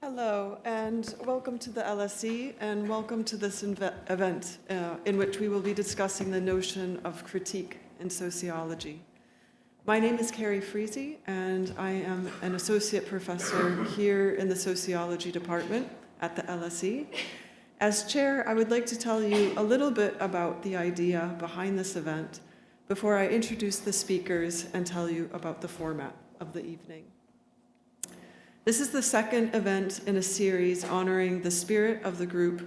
Hello, and welcome to the LSE, and welcome to this event in which we will be discussing the notion of critique in sociology. My name is Carrie Friese, and I am an associate professor here in the sociology department at the LSE. As chair, I would like to tell you a little bit about the idea behind this event before I introduce the speakers and tell you about the format of the evening. This is the second event in a series honoring the spirit of the group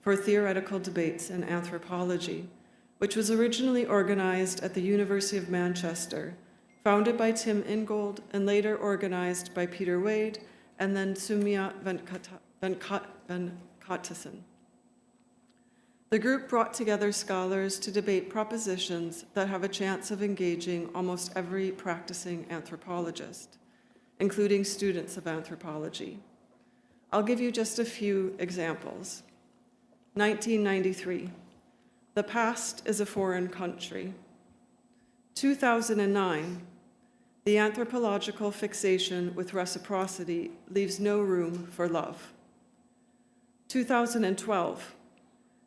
for theoretical debates in anthropology, which was originally organized at the University of Manchester, founded by Tim Ingold and later organized by Peter Wade and then Soumya Venkatesan. The group brought together scholars to debate propositions that have a chance of engaging almost every practicing anthropologist, including students of anthropology. I'll give you just a few examples. 1993, the past is a foreign country. 2009, the anthropological fixation with reciprocity leaves no room for love. 2012,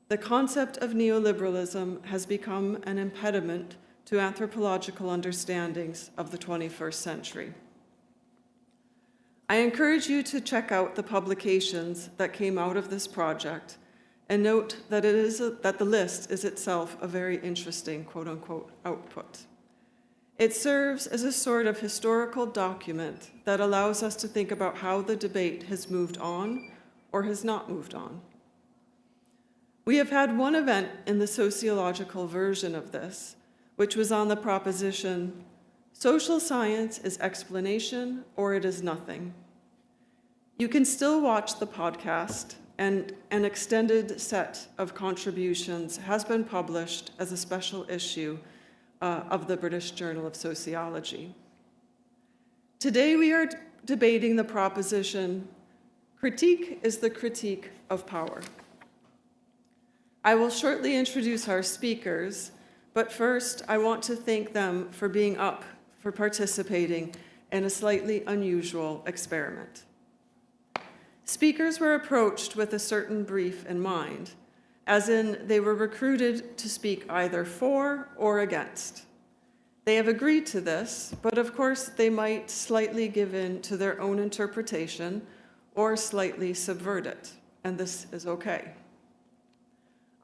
the concept of neoliberalism has become an impediment to anthropological understandings of the 21st century. I encourage you to check out the publications that came out of this project and note that that the list is itself a very interesting quote-unquote output. It serves as a sort of historical document that allows us to think about how the debate has moved on or has not moved on. We have had one event in the sociological version of this, which was on the proposition, social science is explanation or it is nothing. You can still watch the podcast, and an extended set of contributions has been published as a special issue of the British Journal of Sociology. Today we are debating the proposition, critique is the critique of power. I will shortly introduce our speakers, but first I want to thank them for being up, for participating in a slightly unusual experiment. Speakers were approached with a certain brief in mind, as in they were recruited to speak either for or against. They have agreed to this, but of course they might slightly give in to their own interpretation or slightly subvert it, and this is okay.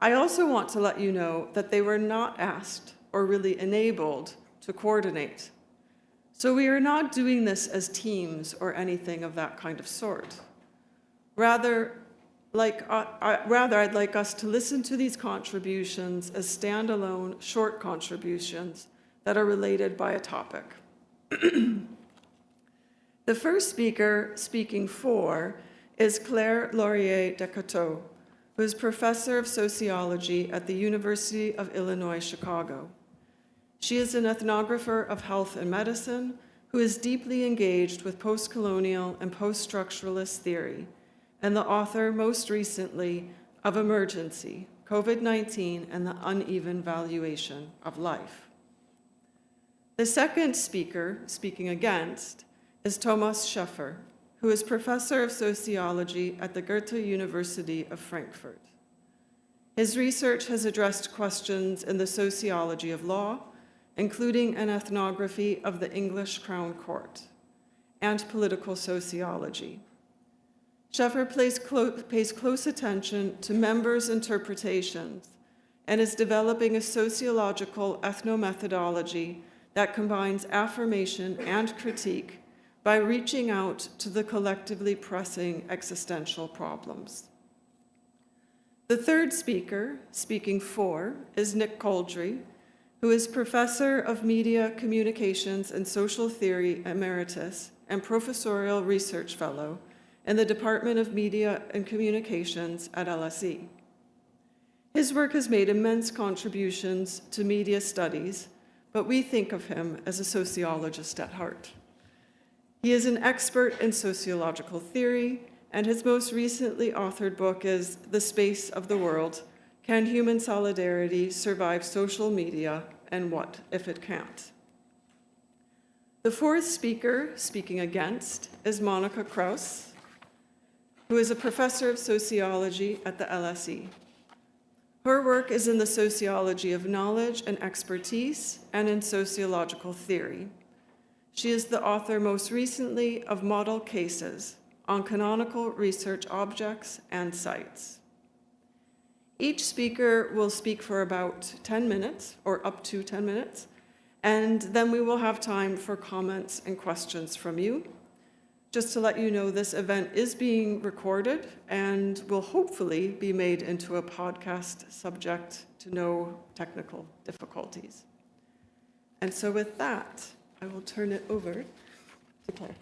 I also want to let you know that they were not asked or really enabled to coordinate. So we are not doing this as teams or anything of that kind of sort. Rather, I'd like us to listen to these contributions as standalone, short contributions that are related by a topic. The first speaker speaking for is Laurier Decoteau, who is professor of sociology at the University of Illinois, Chicago. She is an ethnographer of health and medicine who is deeply engaged with post-colonial and post-structuralist theory, and the author, most recently, of Emergency, COVID-19 and the Uneven Valuation of Life. The second speaker, speaking against, is Thomas Scheffer, who is professor of sociology at the Goethe University of Frankfurt. His research has addressed questions in the sociology of law, including an ethnography of the English Crown Court, and political sociology. Scheffer pays close attention to members' interpretations and is developing a sociological ethnomethodology that combines affirmation and critique by reaching out to the collectively pressing existential problems. The third speaker, speaking for, is Nick Couldry, who is professor of media, communications, and social theory emeritus and professorial research fellow in the Department of Media and Communications at LSE. His work has made immense contributions to media studies, but we think of him as a sociologist at heart. He is an expert in sociological theory, and his most recently authored book is The Space of the World: Can Human Solidarity Survive Social Media, and What If It Can't? The fourth speaker, speaking against, is Monika Krause, who is a professor of sociology at the LSE. Her work is in the sociology of knowledge and expertise and in sociological theory. She is the author most recently of Model Cases on Canonical Research Objects and Sites. Each speaker will speak for about 10 minutes, or up to 10 minutes, and then we will have time for comments and questions from you. Just to let you know, this event is being recorded and will hopefully be made into a podcast subject to no technical difficulties. And so with that, I will turn it over to Claire.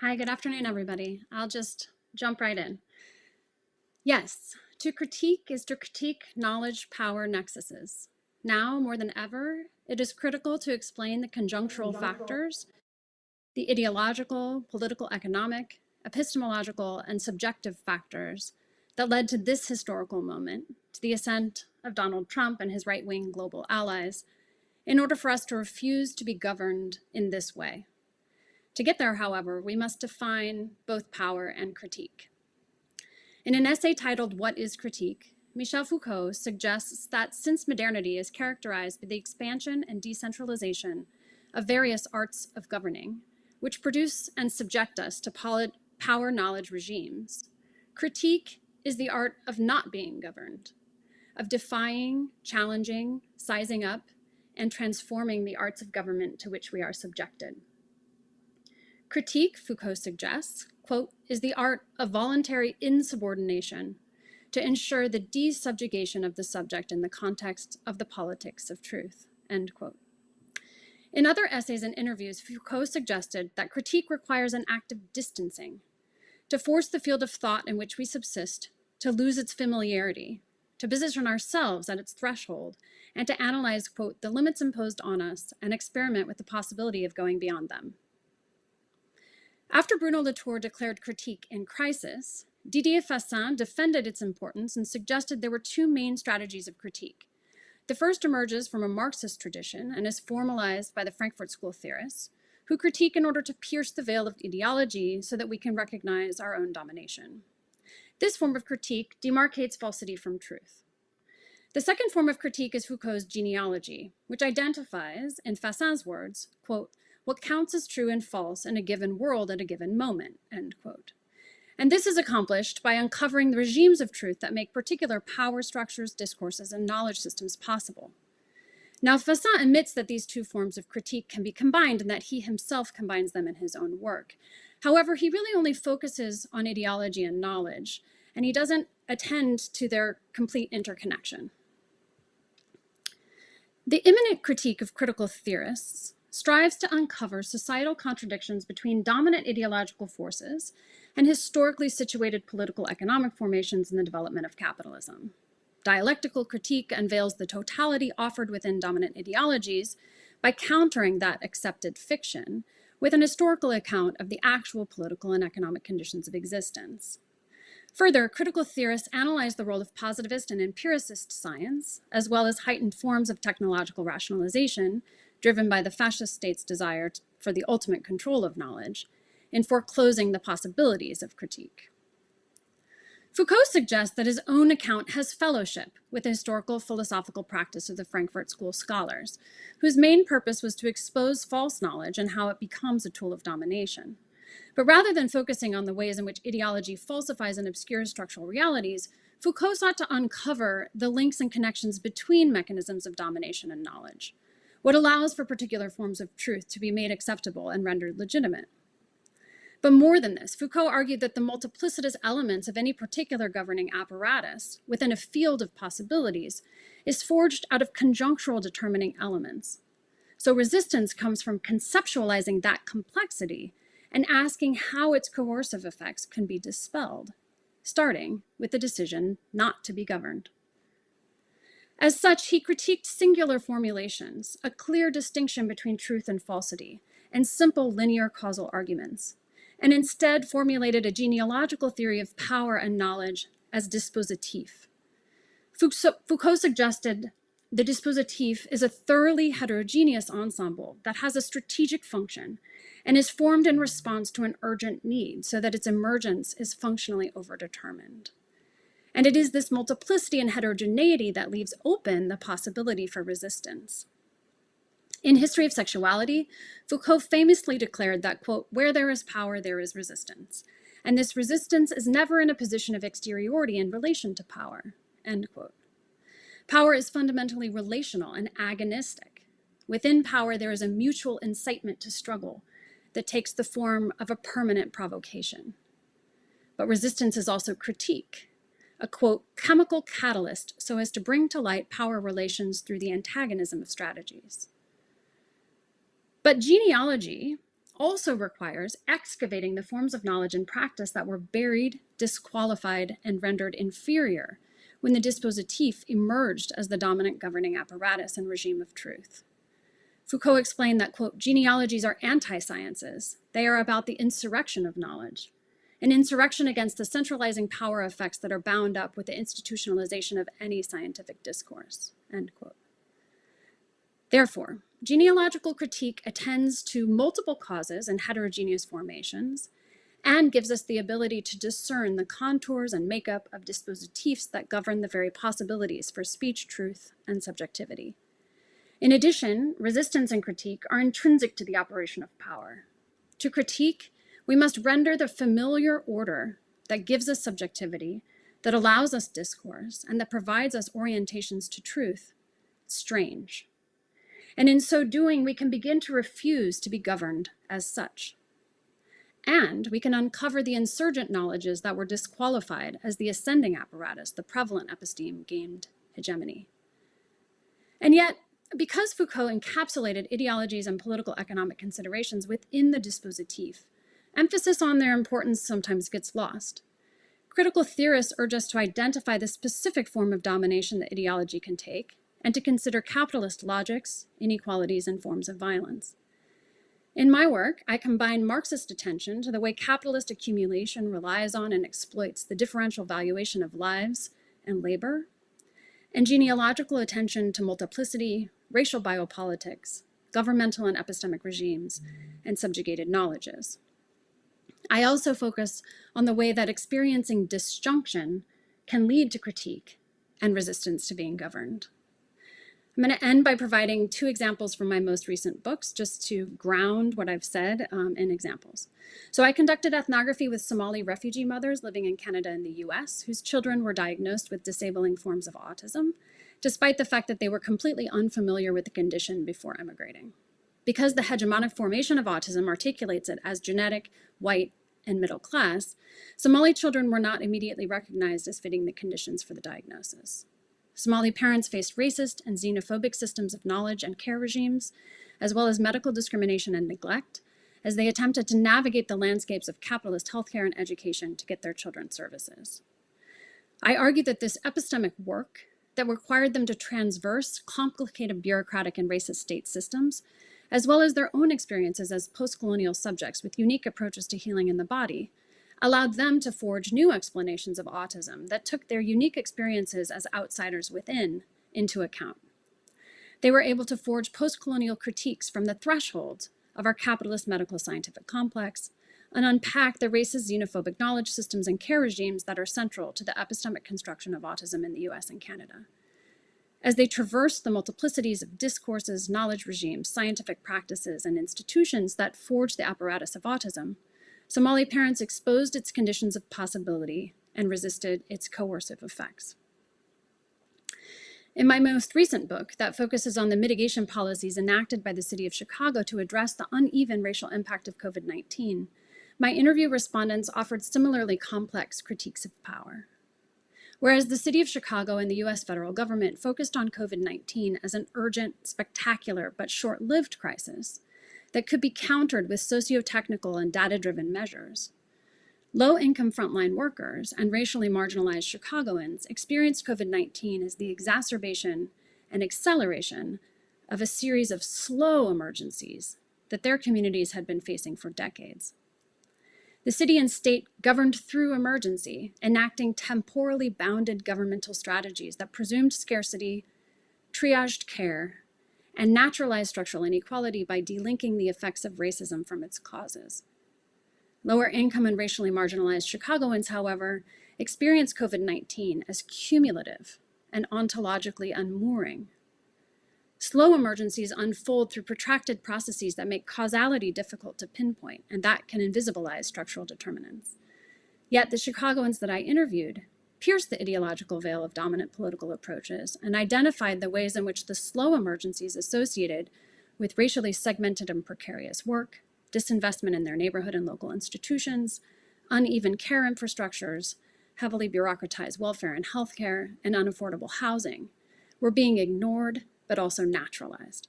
Hi, good afternoon, everybody. I'll just jump right in. Yes, to critique is to critique knowledge power nexuses. Now, more than ever, it is critical to explain the conjunctural factors, the ideological, political, economic, epistemological, and subjective factors that led to this historical moment, to the ascent of Donald Trump and his right-wing global allies, in order for us to refuse to be governed in this way. To get there, however, we must define both power and critique. In an essay titled "What is Critique?", Michel Foucault suggests that since modernity is characterized by the expansion and decentralization of various arts of governing, which produce and subject us to power knowledge regimes, critique is the art of not being governed, of defying, challenging, sizing up, and transforming the arts of government to which we are subjected. Critique, Foucault suggests, quote, is the art of voluntary insubordination to ensure the desubjugation of the subject in the context of the politics of truth, end quote. In other essays and interviews, Foucault suggested that critique requires an act of distancing, to force the field of thought in which we subsist to lose its familiarity, to position ourselves at its threshold, and to analyze, quote, the limits imposed on us and experiment with the possibility of going beyond them. After Bruno Latour declared critique in crisis, Didier Fassin defended its importance and suggested there were two main strategies of critique. The first emerges from a Marxist tradition and is formalized by the Frankfurt School theorists, who critique in order to pierce the veil of ideology so that we can recognize our own domination. This form of critique demarcates falsity from truth. The second form of critique is Foucault's genealogy, which identifies, in Fassin's words, quote, what counts as true and false in a given world at a given moment, end quote. And this is accomplished by uncovering the regimes of truth that make particular power structures, discourses, and knowledge systems possible. Now, Fassin admits that these two forms of critique can be combined and that he himself combines them in his own work. However, he really only focuses on ideology and knowledge, and he doesn't attend to their complete interconnection. The imminent critique of critical theorists strives to uncover societal contradictions between dominant ideological forces and historically situated political economic formations in the development of capitalism. Dialectical critique unveils the totality offered within dominant ideologies by countering that accepted fiction with an historical account of the actual political and economic conditions of existence. Further, critical theorists analyze the role of positivist and empiricist science, as well as heightened forms of technological rationalization driven by the fascist state's desire for the ultimate control of knowledge, in foreclosing the possibilities of critique. Foucault suggests that his own account has fellowship with the historical philosophical practice of the Frankfurt School scholars, whose main purpose was to expose false knowledge and how it becomes a tool of domination. But rather than focusing on the ways in which ideology falsifies and obscures structural realities, Foucault sought to uncover the links and connections between mechanisms of domination and knowledge, what allows for particular forms of truth to be made acceptable and rendered legitimate. But more than this, Foucault argued that the multiplicitous elements of any particular governing apparatus within a field of possibilities is forged out of conjunctural determining elements. So resistance comes from conceptualizing that complexity and asking how its coercive effects can be dispelled, starting with the decision not to be governed. As such, he critiqued singular formulations, a clear distinction between truth and falsity, and simple linear causal arguments, and instead formulated a genealogical theory of power and knowledge as dispositif. Foucault suggested the dispositif is a thoroughly heterogeneous ensemble that has a strategic function and is formed in response to an urgent need so that its emergence is functionally overdetermined. And it is this multiplicity and heterogeneity that leaves open the possibility for resistance. In History of Sexuality, Foucault famously declared that, quote, where there is power, there is resistance. And this resistance is never in a position of exteriority in relation to power, end quote. Power is fundamentally relational and agonistic. Within power, there is a mutual incitement to struggle that takes the form of a permanent provocation. But resistance is also critique, a, quote, chemical catalyst so as to bring to light power relations through the antagonism of strategies. But genealogy also requires excavating the forms of knowledge and practice that were buried, disqualified, and rendered inferior when the dispositif emerged as the dominant governing apparatus and regime of truth. Foucault explained that, quote, genealogies are anti-sciences. They are about the insurrection of knowledge, an insurrection against the centralizing power effects that are bound up with the institutionalization of any scientific discourse, end quote. Therefore, genealogical critique attends to multiple causes and heterogeneous formations and gives us the ability to discern the contours and makeup of dispositifs that govern the very possibilities for speech, truth, and subjectivity. In addition, resistance and critique are intrinsic to the operation of power. To critique, we must render the familiar order that gives us subjectivity, that allows us discourse, and that provides us orientations to truth strange. And in so doing, we can begin to refuse to be governed as such. And we can uncover the insurgent knowledges that were disqualified as the ascending apparatus, the prevalent episteme, gained hegemony. And yet, because Foucault encapsulated ideologies and political economic considerations within the dispositif, emphasis on their importance sometimes gets lost. Critical theorists urge us to identify the specific form of domination that ideology can take, and to consider capitalist logics, inequalities, and forms of violence. In my work, I combine Marxist attention to the way capitalist accumulation relies on and exploits the differential valuation of lives and labor, and genealogical attention to multiplicity, racial biopolitics, governmental and epistemic regimes, and subjugated knowledges. I also focus on the way that experiencing disjunction can lead to critique and resistance to being governed. I'm going to end by providing two examples from my most recent books, just to ground what I've said in examples. So I conducted ethnography with Somali refugee mothers living in Canada and the US, whose children were diagnosed with disabling forms of autism, despite the fact that they were completely unfamiliar with the condition before emigrating. Because the hegemonic formation of autism articulates it as genetic, white, and middle class, Somali children were not immediately recognized as fitting the conditions for the diagnosis. Somali parents faced racist and xenophobic systems of knowledge and care regimes, as well as medical discrimination and neglect, as they attempted to navigate the landscapes of capitalist healthcare and education to get their children services. I argue that this epistemic work that required them to transverse complicated bureaucratic and racist state systems, as well as their own experiences as post-colonial subjects with unique approaches to healing in the body, allowed them to forge new explanations of autism that took their unique experiences as outsiders within into account. They were able to forge post-colonial critiques from the threshold of our capitalist medical scientific complex and unpack the racist, xenophobic knowledge systems and care regimes that are central to the epistemic construction of autism in the US and Canada. As they traversed the multiplicities of discourses, knowledge regimes, scientific practices, and institutions that forged the apparatus of autism, Somali parents exposed its conditions of possibility and resisted its coercive effects. In my most recent book, that focuses on the mitigation policies enacted by the city of Chicago to address the uneven racial impact of COVID-19, my interview respondents offered similarly complex critiques of power. Whereas the city of Chicago and the US federal government focused on COVID-19 as an urgent, spectacular, but short-lived crisis that could be countered with socio-technical and data-driven measures, low-income frontline workers and racially marginalized Chicagoans experienced COVID-19 as the exacerbation and acceleration of a series of slow emergencies that their communities had been facing for decades. The city and state governed through emergency, enacting temporally bounded governmental strategies that presumed scarcity, triaged care, and naturalized structural inequality by delinking the effects of racism from its causes. Lower income and racially marginalized Chicagoans, however, experience COVID-19 as cumulative and ontologically unmooring. Slow emergencies unfold through protracted processes that make causality difficult to pinpoint, and that can invisibilize structural determinants. Yet the Chicagoans that I interviewed pierced the ideological veil of dominant political approaches and identified the ways in which the slow emergencies associated with racially segmented and precarious work, disinvestment in their neighborhood and local institutions, uneven care infrastructures, heavily bureaucratized welfare and healthcare, and unaffordable housing were being ignored but also naturalized.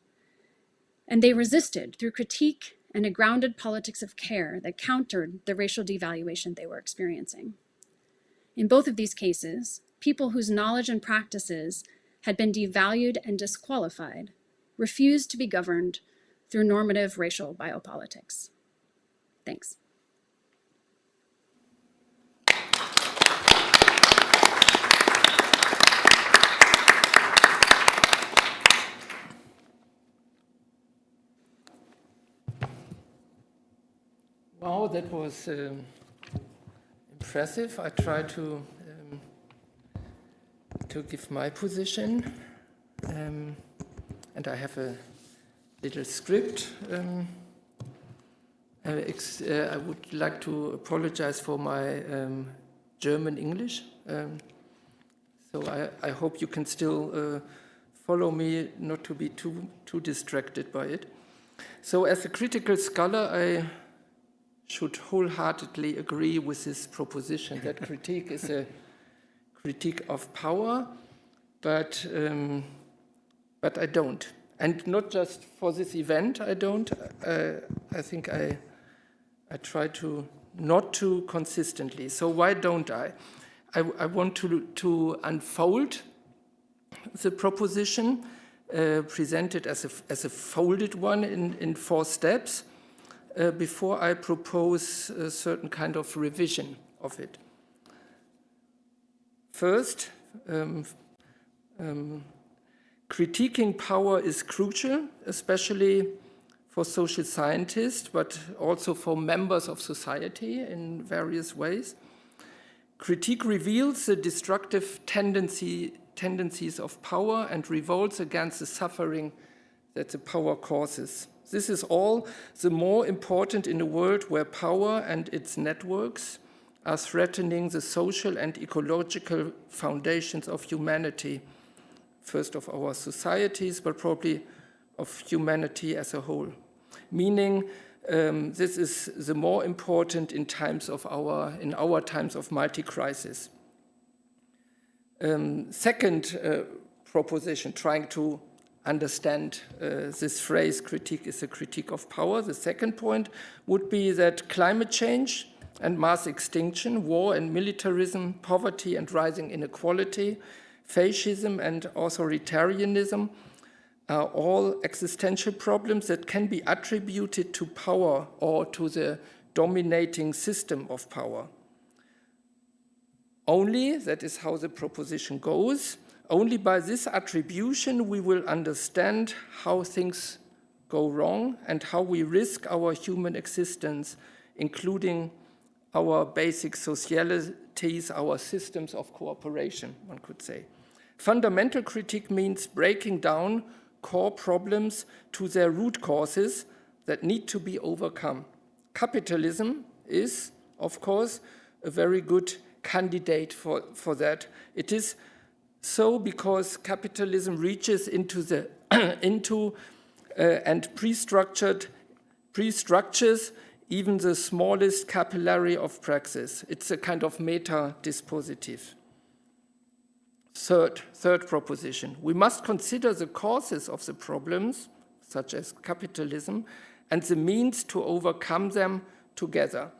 And they resisted through critique and a grounded politics of care that countered the racial devaluation they were experiencing. In both of these cases, people whose knowledge and practices had been devalued and disqualified refused to be governed through normative racial biopolitics. Thanks. Wow, that was impressive. I try to give my position, and I have a little script. I would like to apologize for my German English, so I hope you can still follow me, not to be too distracted by it. So as a critical scholar, I should wholeheartedly agree with this proposition that critique is a critique of power, but I don't. And not just for this event, I don't. I think I try to not to consistently. So why don't I? I want to unfold the proposition, presented as a folded one in 4 steps, before I propose a certain kind of revision of it. First, critiquing power is crucial, especially for social scientists, but also for members of society in various ways. Critique reveals the destructive tendencies of power and revolts against the suffering that the power causes. This is all the more important in a world where power and its networks are threatening the social and ecological foundations of humanity, first of our societies, but probably of humanity as a whole. Meaning, this is the more important in our times of multi-crisis. Second proposition, trying to understand this phrase, critique is a critique of power. The second point would be that climate change and mass extinction, war and militarism, poverty and rising inequality, fascism and authoritarianism are all existential problems that can be attributed to power or to the dominating system of power. Only, that is how the proposition goes, only by this attribution we will understand how things go wrong and how we risk our human existence, including our basic socialities, our systems of cooperation, one could say. Fundamental critique means breaking down core problems to their root causes that need to be overcome. Capitalism is, of course, a very good candidate for that. It is so because capitalism reaches into and pre-structures even the smallest capillary of praxis. It's a kind of meta-dispositive. Third proposition, we must consider the causes of the problems, such as capitalism, and the means to overcome them together.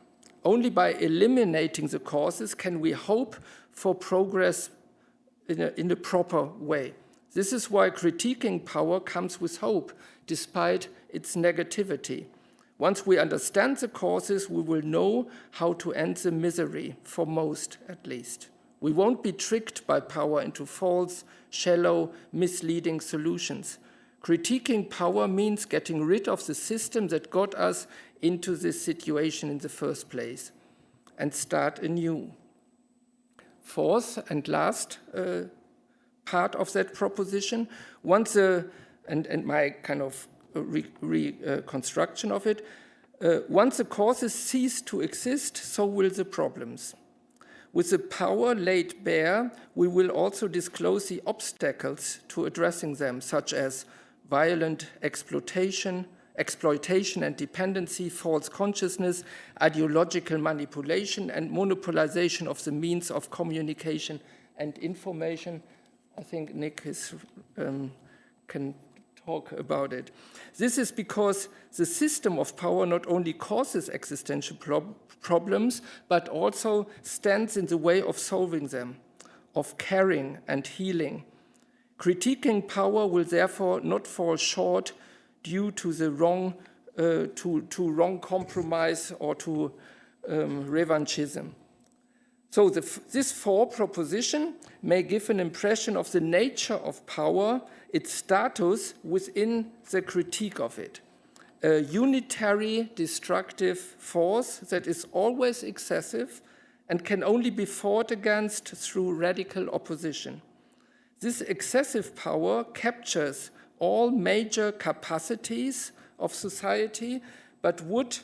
Only by eliminating the causes can we hope for progress in a proper way. This is why critiquing power comes with hope, despite its negativity. Once we understand the causes, we will know how to end the misery, for most at least. We won't be tricked by power into false, shallow, misleading solutions. Critiquing power means getting rid of the system that got us into this situation in the first place and start anew. Fourth and last part of that proposition, and my kind of reconstruction of it, once the causes cease to exist, so will the problems. With the power laid bare, we will also disclose the obstacles to addressing them, such as violent exploitation and dependency, false consciousness, ideological manipulation, and monopolization of the means of communication and information. I think Nick can talk about it. This is because the system of power not only causes existential problems, but also stands in the way of solving them, of caring and healing. Critiquing power will therefore not fall short due to the wrong compromise or to revanchism. So this four proposition may give an impression of the nature of power, its status within the critique of it. A unitary destructive force that is always excessive and can only be fought against through radical opposition. This excessive power captures all major capacities of society, but would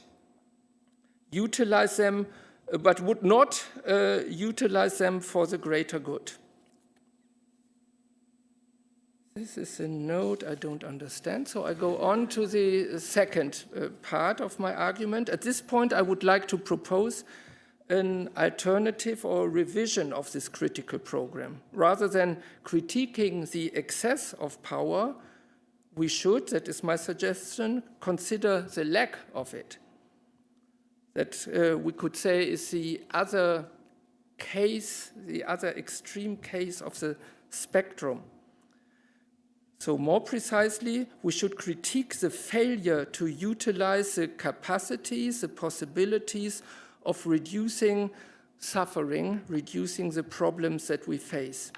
not utilize them for the greater good. This is a note I don't understand, so I go on to the second part of my argument. At this point, I would like to propose an alternative or revision of this critical program. Rather than critiquing the excess of power, we should, that is my suggestion, consider the lack of it. That we could say is the other case, the other extreme case of the spectrum. So more precisely, we should critique the failure to utilize the capacities, the possibilities of reducing suffering, reducing the problems that we face.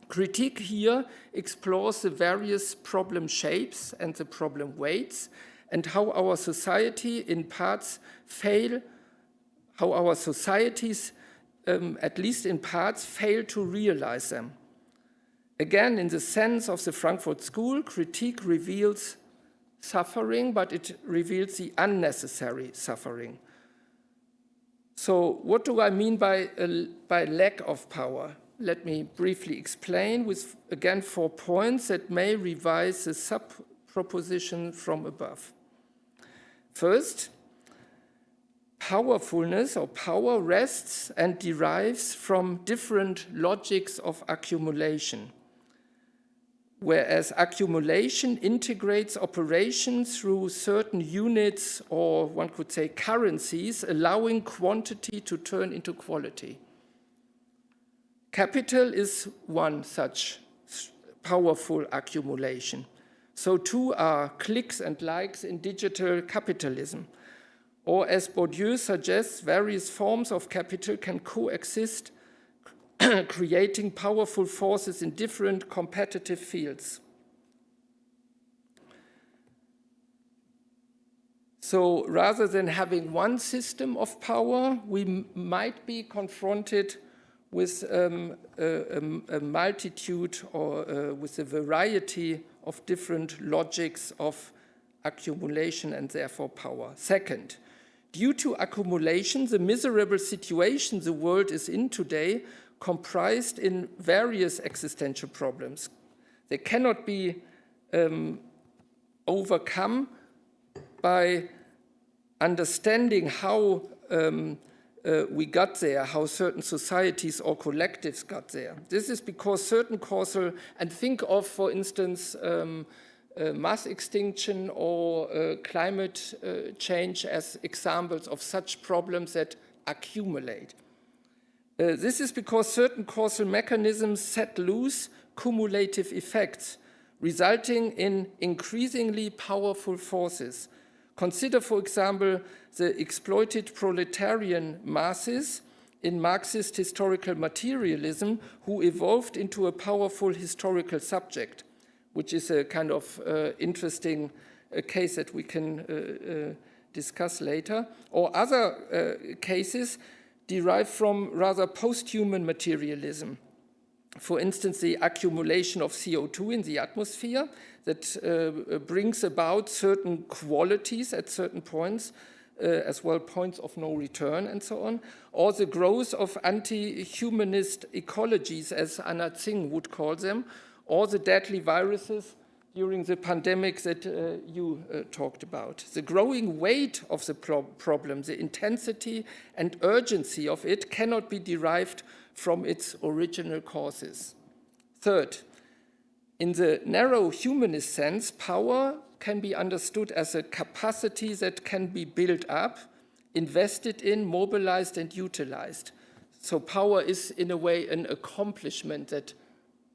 Critique here explores the various problem shapes and the problem weights and how our society in parts fail, how our societies, at least in parts, fail to realize them. Again, in the sense of the Frankfurt School, critique reveals suffering, but it reveals the unnecessary suffering. So what do I mean by lack of power? Let me briefly explain with, again, 4 points that may revise the sub-proposition from above. First, powerfulness or power rests and derives from different logics of accumulation, whereas accumulation integrates operations through certain units, or one could say currencies, allowing quantity to turn into quality. Capital is one such powerful accumulation. So too are clicks and likes in digital capitalism. Or as Bourdieu suggests, various forms of capital can coexist, creating powerful forces in different competitive fields. So rather than having one system of power, we might be confronted with a multitude or with a variety of different logics of accumulation and therefore power. Second, due to accumulation, the miserable situation the world is in today comprised in various existential problems. They cannot be overcome by understanding how we got there, how certain societies or collectives got there. This is because certain causal, and think of, for instance, mass extinction or climate change as examples of such problems that accumulate. This is because certain causal mechanisms set loose cumulative effects, resulting in increasingly powerful forces. Consider, for example, the exploited proletarian masses in Marxist historical materialism who evolved into a powerful historical subject, which is a kind of interesting case that we can discuss later, or other cases derived from rather post-human materialism. For instance, the accumulation of CO2 in the atmosphere that brings about certain qualities at certain points, as well points of no return and so on, or the growth of anti-humanist ecologies, as Anna Tsing would call them, or the deadly viruses during the pandemic that you talked about. The growing weight of the problem, the intensity and urgency of it cannot be derived from its original causes. Third, in the narrow humanist sense, power can be understood as a capacity that can be built up, invested in, mobilized, and utilized. So power is, in a way, an accomplishment that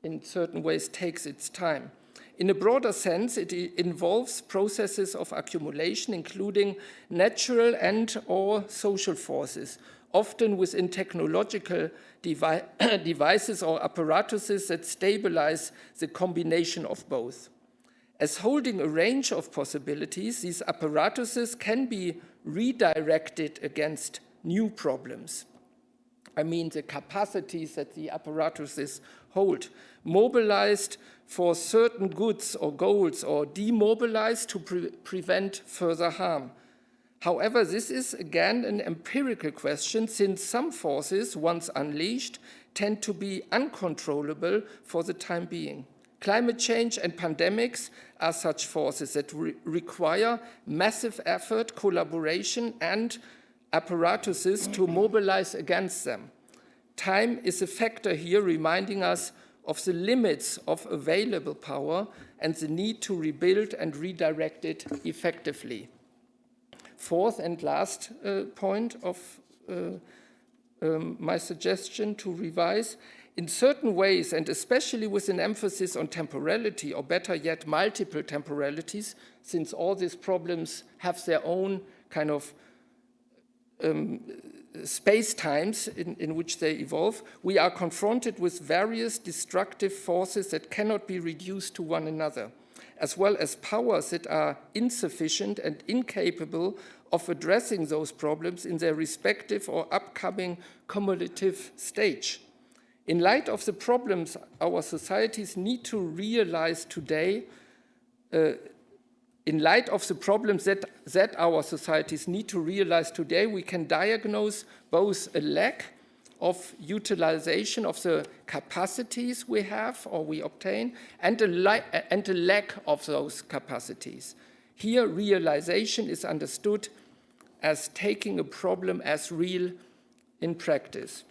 in certain ways takes its time. In a broader sense, it involves processes of accumulation, including natural and/or social forces, often within technological devices or apparatuses that stabilize the combination of both. As holding a range of possibilities, these apparatuses can be redirected against new problems. I mean the capacities that the apparatuses hold, mobilized for certain goods or goals or demobilized to prevent further harm. However, this is again an empirical question, since some forces, once unleashed, tend to be uncontrollable for the time being. Climate change and pandemics are such forces that require massive effort, collaboration, and apparatuses to mobilize against them. Time is a factor here, reminding us of the limits of available power and the need to rebuild and redirect it effectively. Fourth and last point of my suggestion to revise, in certain ways, and especially with an emphasis on temporality, or better yet, multiple temporalities, since all these problems have their own kind of space-times in which they evolve, we are confronted with various destructive forces that cannot be reduced to one another, as well as powers that are insufficient and incapable of addressing those problems in their respective or upcoming cumulative stage. In light of the problems our societies need to realize today, in light of the problems that our societies need to realize today, we can diagnose both a lack of utilization of the capacities we have or we obtain, and a lack of those capacities. Here, realization is understood as taking a problem as real in practice.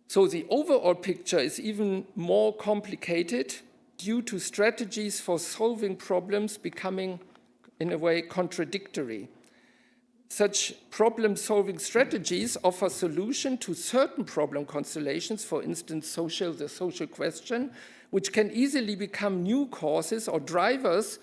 So the overall picture is even more complicated due to strategies for solving problems becoming, in a way, contradictory. Such problem-solving strategies offer solution to certain problem constellations, for instance, the social question, which can easily become new causes or drivers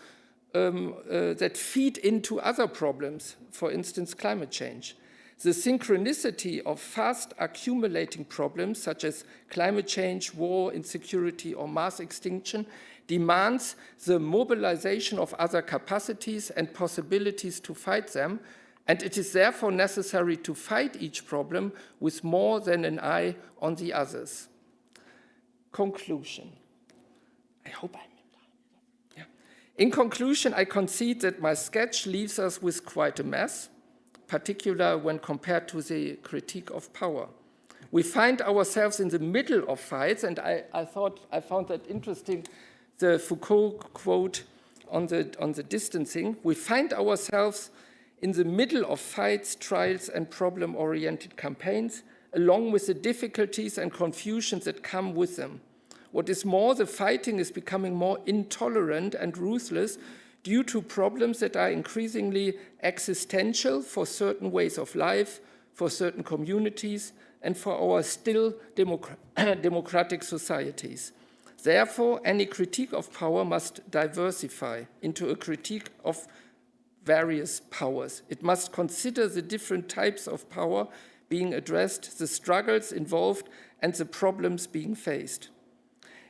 that feed into other problems, for instance, climate change. The synchronicity of fast accumulating problems such as climate change, war, insecurity, or mass extinction demands the mobilization of other capacities and possibilities to fight them, and it is therefore necessary to fight each problem with more than an eye on the others. Conclusion. I hope I'm in time. Yeah. In conclusion, I concede that my sketch leaves us with quite a mess, particularly when compared to the critique of power. We find ourselves in the middle of fights, and I found that interesting, the Foucault quote on the distancing. We find ourselves in the middle of fights, trials, and problem-oriented campaigns, along with the difficulties and confusions that come with them. What is more, the fighting is becoming more intolerant and ruthless due to problems that are increasingly existential for certain ways of life, for certain communities, and for our still democratic societies. Therefore, any critique of power must diversify into a critique of various powers. It must consider the different types of power being addressed, the struggles involved, and the problems being faced.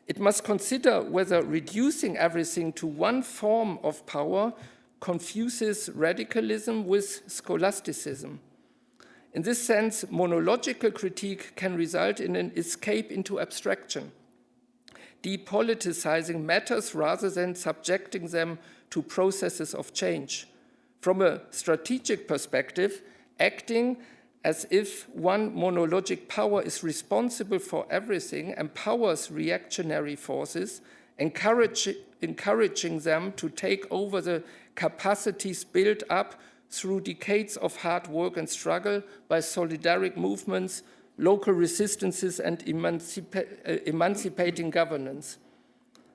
It must consider whether reducing everything to one form of power confuses radicalism with scholasticism. In this sense, monological critique can result in an escape into abstraction, depoliticizing matters rather than subjecting them to processes of change. From a strategic perspective, acting as if one monologic power is responsible for everything empowers reactionary forces, encouraging them to take over the capacities built up through decades of hard work and struggle by solidaric movements, local resistances, and emancipating governance.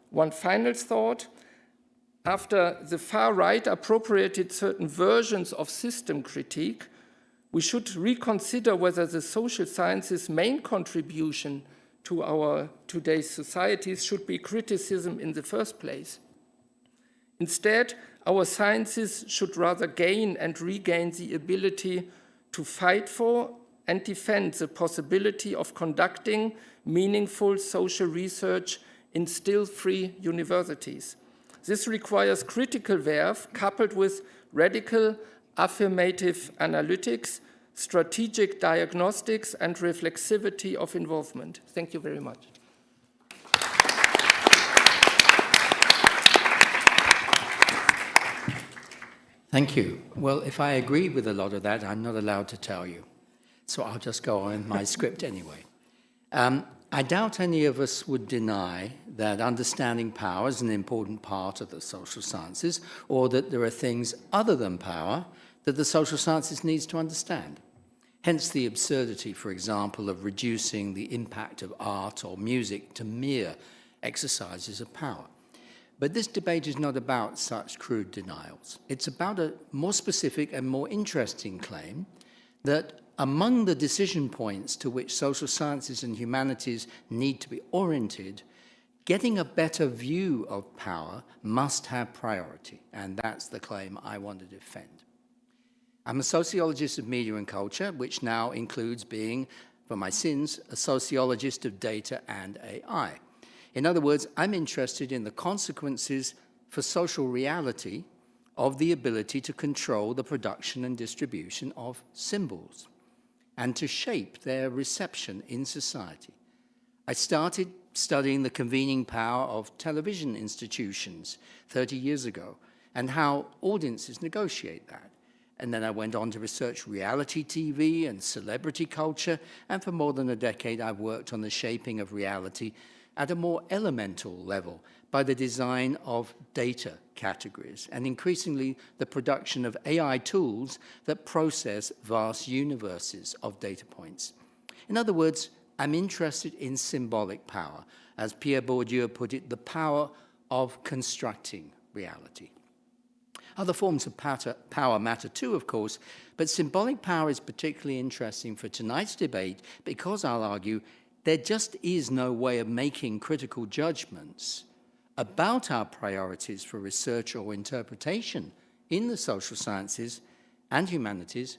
One final thought: after the far right appropriated certain versions of system critique, we should reconsider whether the social sciences' main contribution to our today's societies should be criticism in the first place. Instead, our sciences should rather gain and regain the ability to fight for and defend the possibility of conducting meaningful social research in still free universities. This requires critical verve coupled with radical affirmative analytics, strategic diagnostics, and reflexivity of involvement. Thank you very much. Thank you. Well, if I agree with a lot of that, I'm not allowed to tell you. So I'll just go on with my script anyway. I doubt any of us would deny that understanding power is an important part of the social sciences, or that there are things other than power that the social sciences needs to understand. Hence the absurdity, for example, of reducing the impact of art or music to mere exercises of power. But this debate is not about such crude denials. It's about a more specific and more interesting claim that among the decision points to which social sciences and humanities need to be oriented, getting a better view of power must have priority, and that's the claim I want to defend. I'm a sociologist of media and culture, which now includes being, for my sins, a sociologist of data and AI. In other words, I'm interested in the consequences for social reality of the ability to control the production and distribution of symbols and to shape their reception in society. I started studying the convening power of television institutions 30 years ago and how audiences negotiate that. And then I went on to research reality TV and celebrity culture, and for more than a decade I've worked on the shaping of reality at a more elemental level by the design of data categories and increasingly the production of AI tools that process vast universes of data points. In other words, I'm interested in symbolic power, as Pierre Bourdieu put it, the power of constructing reality. Other forms of power matter too, of course, but symbolic power is particularly interesting for tonight's debate because, I'll argue, there just is no way of making critical judgments about our priorities for research or interpretation in the social sciences and humanities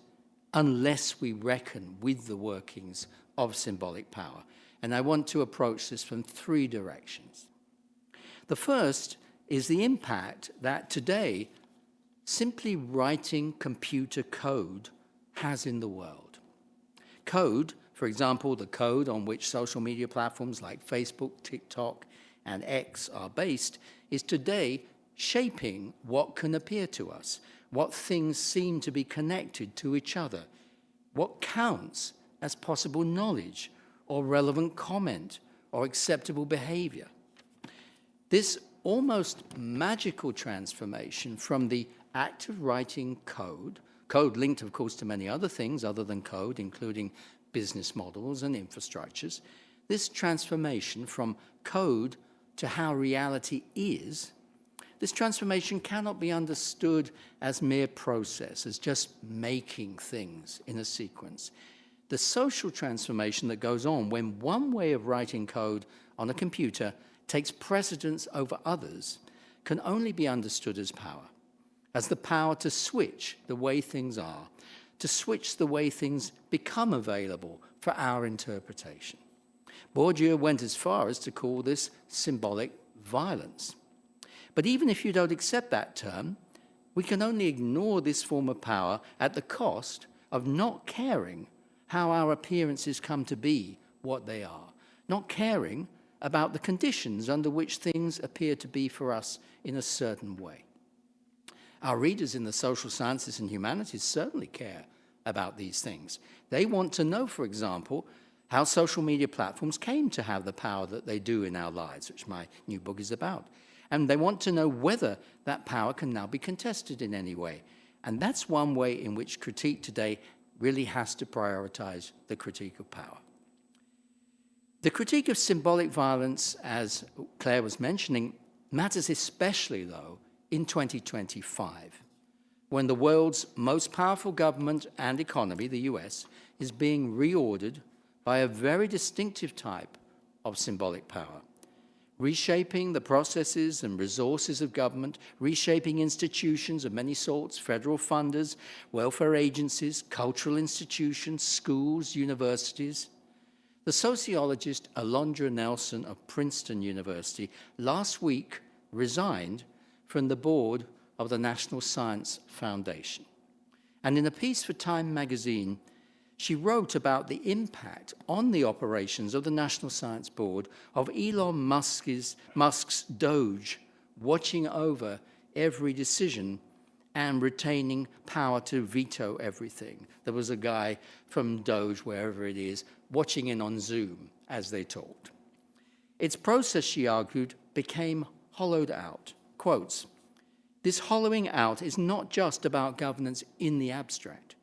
unless we reckon with the workings of symbolic power. And I want to approach this from three directions. The first is the impact that today simply writing computer code has in the world. Code, for example, the code on which social media platforms like Facebook, TikTok, and X are based, is today shaping what can appear to us, what things seem to be connected to each other, what counts as possible knowledge or relevant comment or acceptable behavior. This almost magical transformation from the act of writing code linked, of course, to many other things other than code, including business models and infrastructures, this transformation from code to how reality is, this transformation cannot be understood as mere process, as just making things in a sequence. The social transformation that goes on when one way of writing code on a computer takes precedence over others can only be understood as power, as the power to switch the way things are, to switch the way things become available for our interpretation. Bourdieu went as far as to call this symbolic violence. But even if you don't accept that term, we can only ignore this form of power at the cost of not caring how our appearances come to be what they are, not caring about the conditions under which things appear to be for us in a certain way. Our readers in the social sciences and humanities certainly care about these things. They want to know, for example, how social media platforms came to have the power that they do in our lives, which my new book is about. And they want to know whether that power can now be contested in any way. And that's one way in which critique today really has to prioritize the critique of power. The critique of symbolic violence, as Claire was mentioning, matters especially, though, in 2025, when the world's most powerful government and economy, the US, is being reordered by a very distinctive type of symbolic power, reshaping the processes and resources of government, reshaping institutions of many sorts, federal funders, welfare agencies, cultural institutions, schools, universities. The sociologist Alondra Nelson of Princeton University last week resigned from the board of the National Science Foundation. And in a piece for Time magazine, she wrote about the impact on the operations of the National Science Board of Elon Musk's Doge watching over every decision and retaining power to veto everything. There was a guy from Doge, wherever it is, watching in on Zoom as they talked. Its process, she argued, became hollowed out. Quotes, "This hollowing out is not just about governance in the abstract.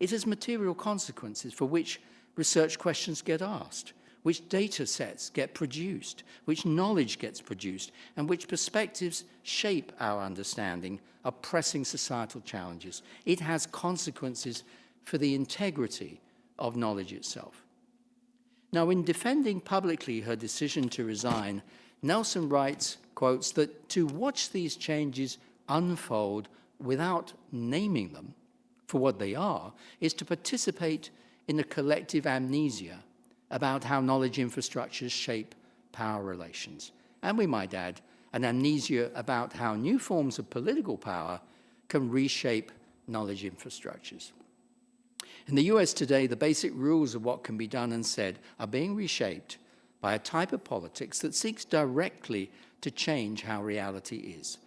It has material consequences for which research questions get asked, which data sets get produced, which knowledge gets produced, and which perspectives shape our understanding of pressing societal challenges. It has consequences for the integrity of knowledge itself." Now, in defending publicly her decision to resign, Nelson writes, quotes, that to watch these changes unfold without naming them for what they are is to participate in a collective amnesia about how knowledge infrastructures shape power relations. And we might add, an amnesia about how new forms of political power can reshape knowledge infrastructures. In the US today, the basic rules of what can be done and said are being reshaped by a type of politics that seeks directly to change how reality is.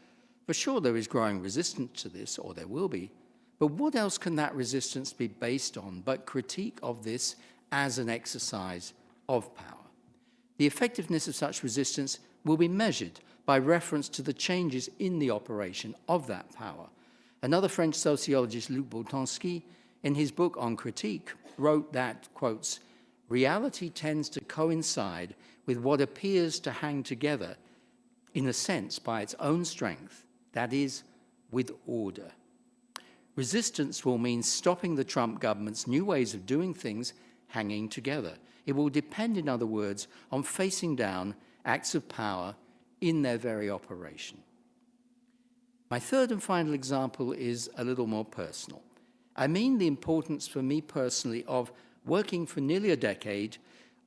For sure, there is growing resistance to this, or there will be, but what else can that resistance be based on but critique of this as an exercise of power? The effectiveness of such resistance will be measured by reference to the changes in the operation of that power. Another French sociologist, Luc Boltanski, in his book on critique, wrote that, quotes, "Reality tends to coincide with what appears to hang together, in a sense, by its own strength, that is, with order. Resistance will mean stopping the Trump government's new ways of doing things hanging together. It will depend, in other words, on facing down acts of power in their very operation." My third and final example is a little more personal. I mean the importance for me personally of working for nearly a decade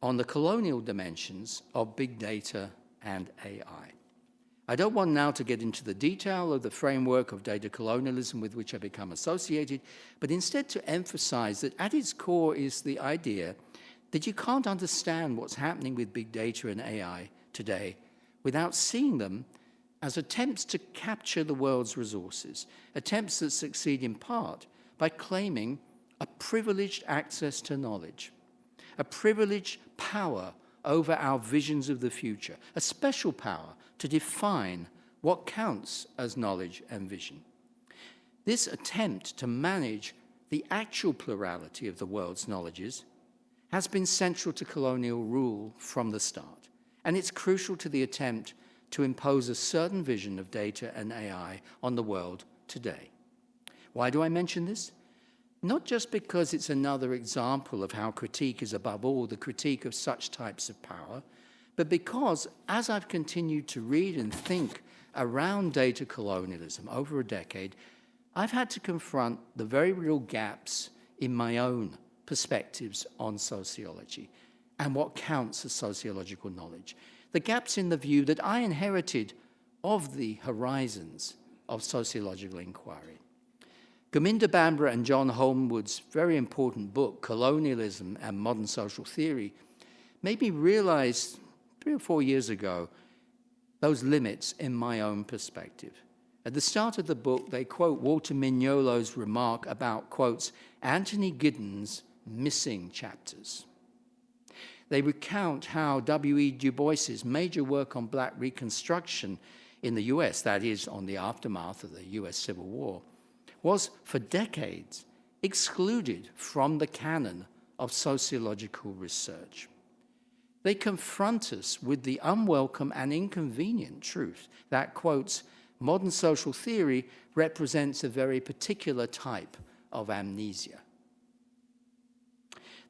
on the colonial dimensions of big data and AI. I don't want now to get into the detail of the framework of data colonialism with which I become associated, but instead to emphasize that at its core is the idea that you can't understand what's happening with big data and AI today without seeing them as attempts to capture the world's resources, attempts that succeed in part by claiming a privileged access to knowledge, a privileged power over our visions of the future, a special power to define what counts as knowledge and vision. This attempt to manage the actual plurality of the world's knowledges has been central to colonial rule from the start, and it's crucial to the attempt to impose a certain vision of data and AI on the world today. Why do I mention this? Not just because it's another example of how critique is above all the critique of such types of power, but because as I've continued to read and think around data colonialism over a decade, I've had to confront the very real gaps in my own perspectives on sociology and what counts as sociological knowledge. The gaps in the view that I inherited of the horizons of sociological inquiry. Gurminder Bambra and John Holmwood's very important book, Colonialism and Modern Social Theory, made me realize 3 or 4 years ago those limits in my own perspective. At the start of the book, they quote Walter Mignolo's remark about, quotes, Anthony Giddens' missing chapters. They recount how W.E. Du Bois's major work on Black Reconstruction in the US, that is, on the aftermath of the US Civil War, was for decades excluded from the canon of sociological research. They confront us with the unwelcome and inconvenient truth that, quotes, modern social theory represents a very particular type of amnesia.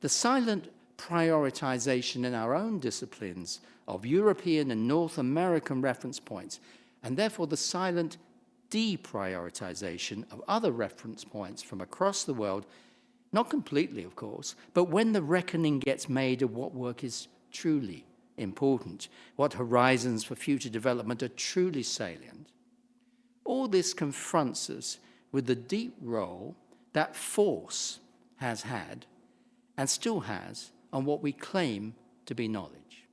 The silent prioritization in our own disciplines of European and North American reference points, and therefore the silent deprioritization of other reference points from across the world, not completely, of course, but when the reckoning gets made of what work is truly important, what horizons for future development are truly salient. All this confronts us with the deep role that force has had and still has on what we claim to be knowledge.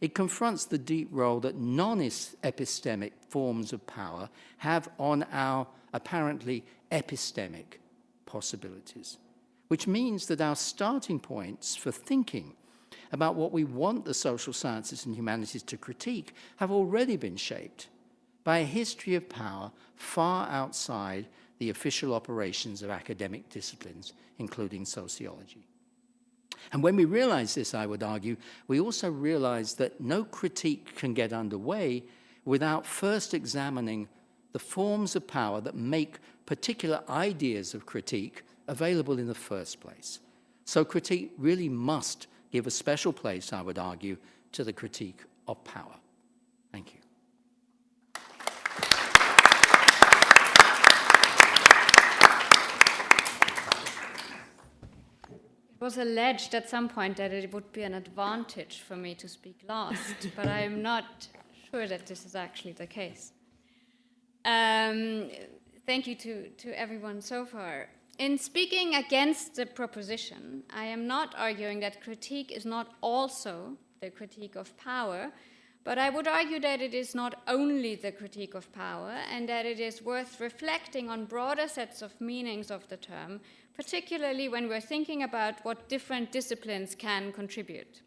It confronts the deep role that non-epistemic forms of power have on our apparently epistemic possibilities, which means that our starting points for thinking about what we want the social sciences and humanities to critique have already been shaped by a history of power far outside the official operations of academic disciplines, including sociology. And when we realize this, I would argue, we also realize that no critique can get underway without first examining the forms of power that make particular ideas of critique available in the first place. So critique really must give a special place, I would argue, to the critique of power. Thank you. It was alleged at some point that it would be an advantage for me to speak last, but I'm not sure that this is actually the case. Thank you to everyone so far. In speaking against the proposition, I am not arguing that critique is not also the critique of power, but I would argue that it is not only the critique of power, and that it is worth reflecting on broader sets of meanings of the term, particularly when we're thinking about what different disciplines can contribute.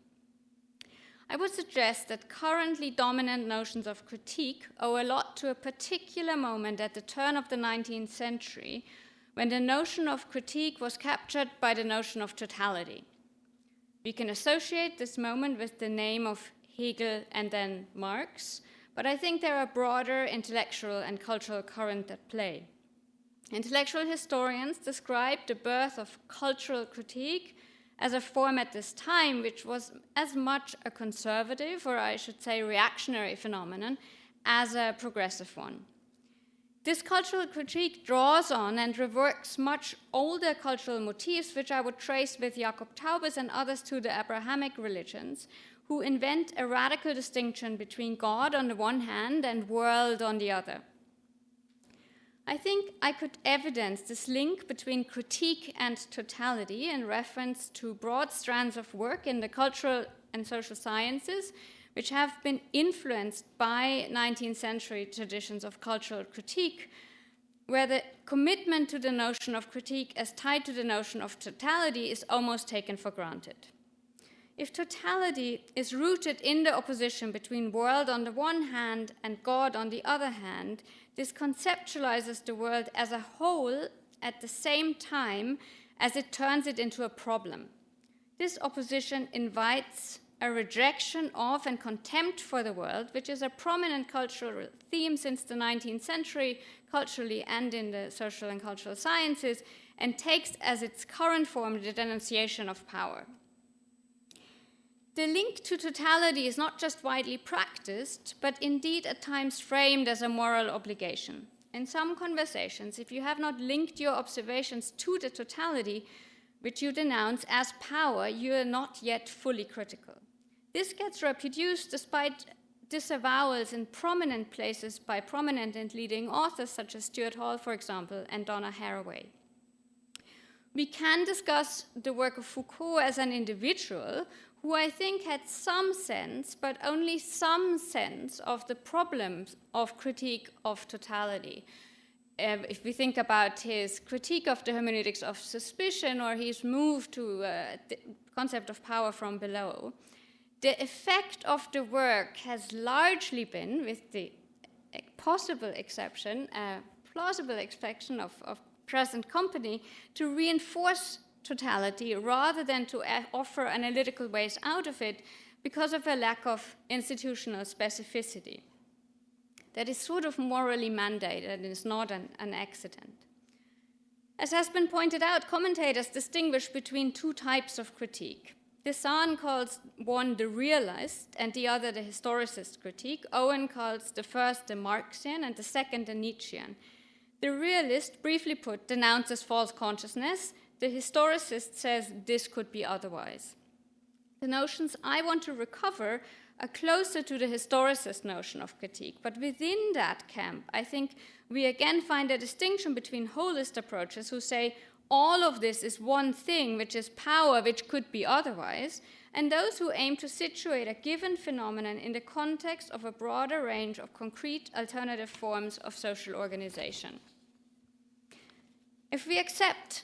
I would suggest that currently dominant notions of critique owe a lot to a particular moment at the turn of the 19th century, when the notion of critique was captured by the notion of totality. We can associate this moment with the name of Hegel and then Marx, but I think there are broader intellectual and cultural currents at play. Intellectual historians describe the birth of cultural critique as a form at this time which was as much a conservative, or I should say reactionary phenomenon, as a progressive one. This cultural critique draws on and reworks much older cultural motifs, which I would trace with Jakob Taubes and others to the Abrahamic religions, who invent a radical distinction between God on the one hand and world on the other. I think I could evidence this link between critique and totality in reference to broad strands of work in the cultural and social sciences, which have been influenced by 19th century traditions of cultural critique, where the commitment to the notion of critique as tied to the notion of totality is almost taken for granted. If totality is rooted in the opposition between world on the one hand and God on the other hand, this conceptualizes the world as a whole at the same time as it turns it into a problem. This opposition invites a rejection of and contempt for the world, which is a prominent cultural theme since the 19th century, culturally and in the social and cultural sciences, and takes as its current form the denunciation of power. The link to totality is not just widely practiced, but indeed at times framed as a moral obligation. in some conversations, if you have not linked your observations to the totality, which you denounce as power, you are not yet fully critical. This gets reproduced despite disavowals in prominent places by prominent and leading authors such as Stuart Hall, for example, and Donna Haraway. We can discuss the work of Foucault as an individual who I think had some sense, but only some sense, of the problems of critique of totality. If we think about his critique of the hermeneutics of suspicion, or his move to the concept of power from below, the effect of the work has largely been, with the plausible exception of present company, to reinforce totality rather than to offer analytical ways out of it because of a lack of institutional specificity. That is sort of morally mandated and is not an accident. As has been pointed out, commentators distinguish between two types of critique. Desan calls one the realist and the other the historicist critique. Owen calls the first the Marxian and the second the Nietzschean. The realist, briefly put, denounces false consciousness. The historicist says this could be otherwise. The notions I want to recover are closer to the historicist notion of critique, but within that camp, I think we again find a distinction between holist approaches who say all of this is one thing, which is power, which could be otherwise, and those who aim to situate a given phenomenon in the context of a broader range of concrete alternative forms of social organization. If we accept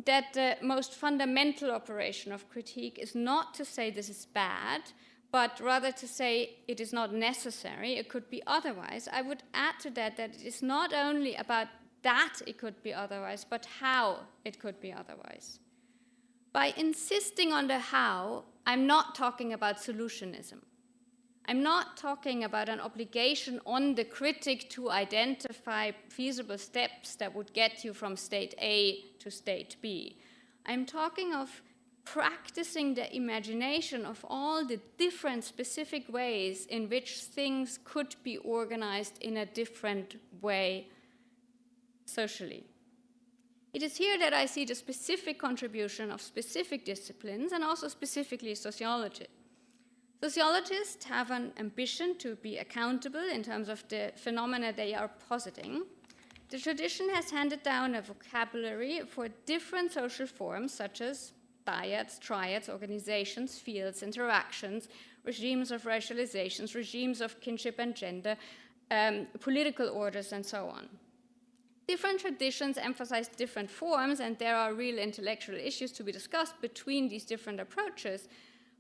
that the most fundamental operation of critique is not to say this is bad, but rather to say it is not necessary, it could be otherwise, I would add to that that it is not only about that it could be otherwise, but how it could be otherwise. By insisting on the how, I'm not talking about solutionism. I'm not talking about an obligation on the critic to identify feasible steps that would get you from state A to state B. I'm talking of practicing the imagination of all the different specific ways in which things could be organized in a different way socially. It is here that I see the specific contribution of specific disciplines and also specifically sociology. Sociologists have an ambition to be accountable in terms of the phenomena they are positing. The tradition has handed down a vocabulary for different social forms such as dyads, triads, organizations, fields, interactions, regimes of racializations, regimes of kinship and gender, political orders, and so on. Different traditions emphasize different forms, and there are real intellectual issues to be discussed between these different approaches.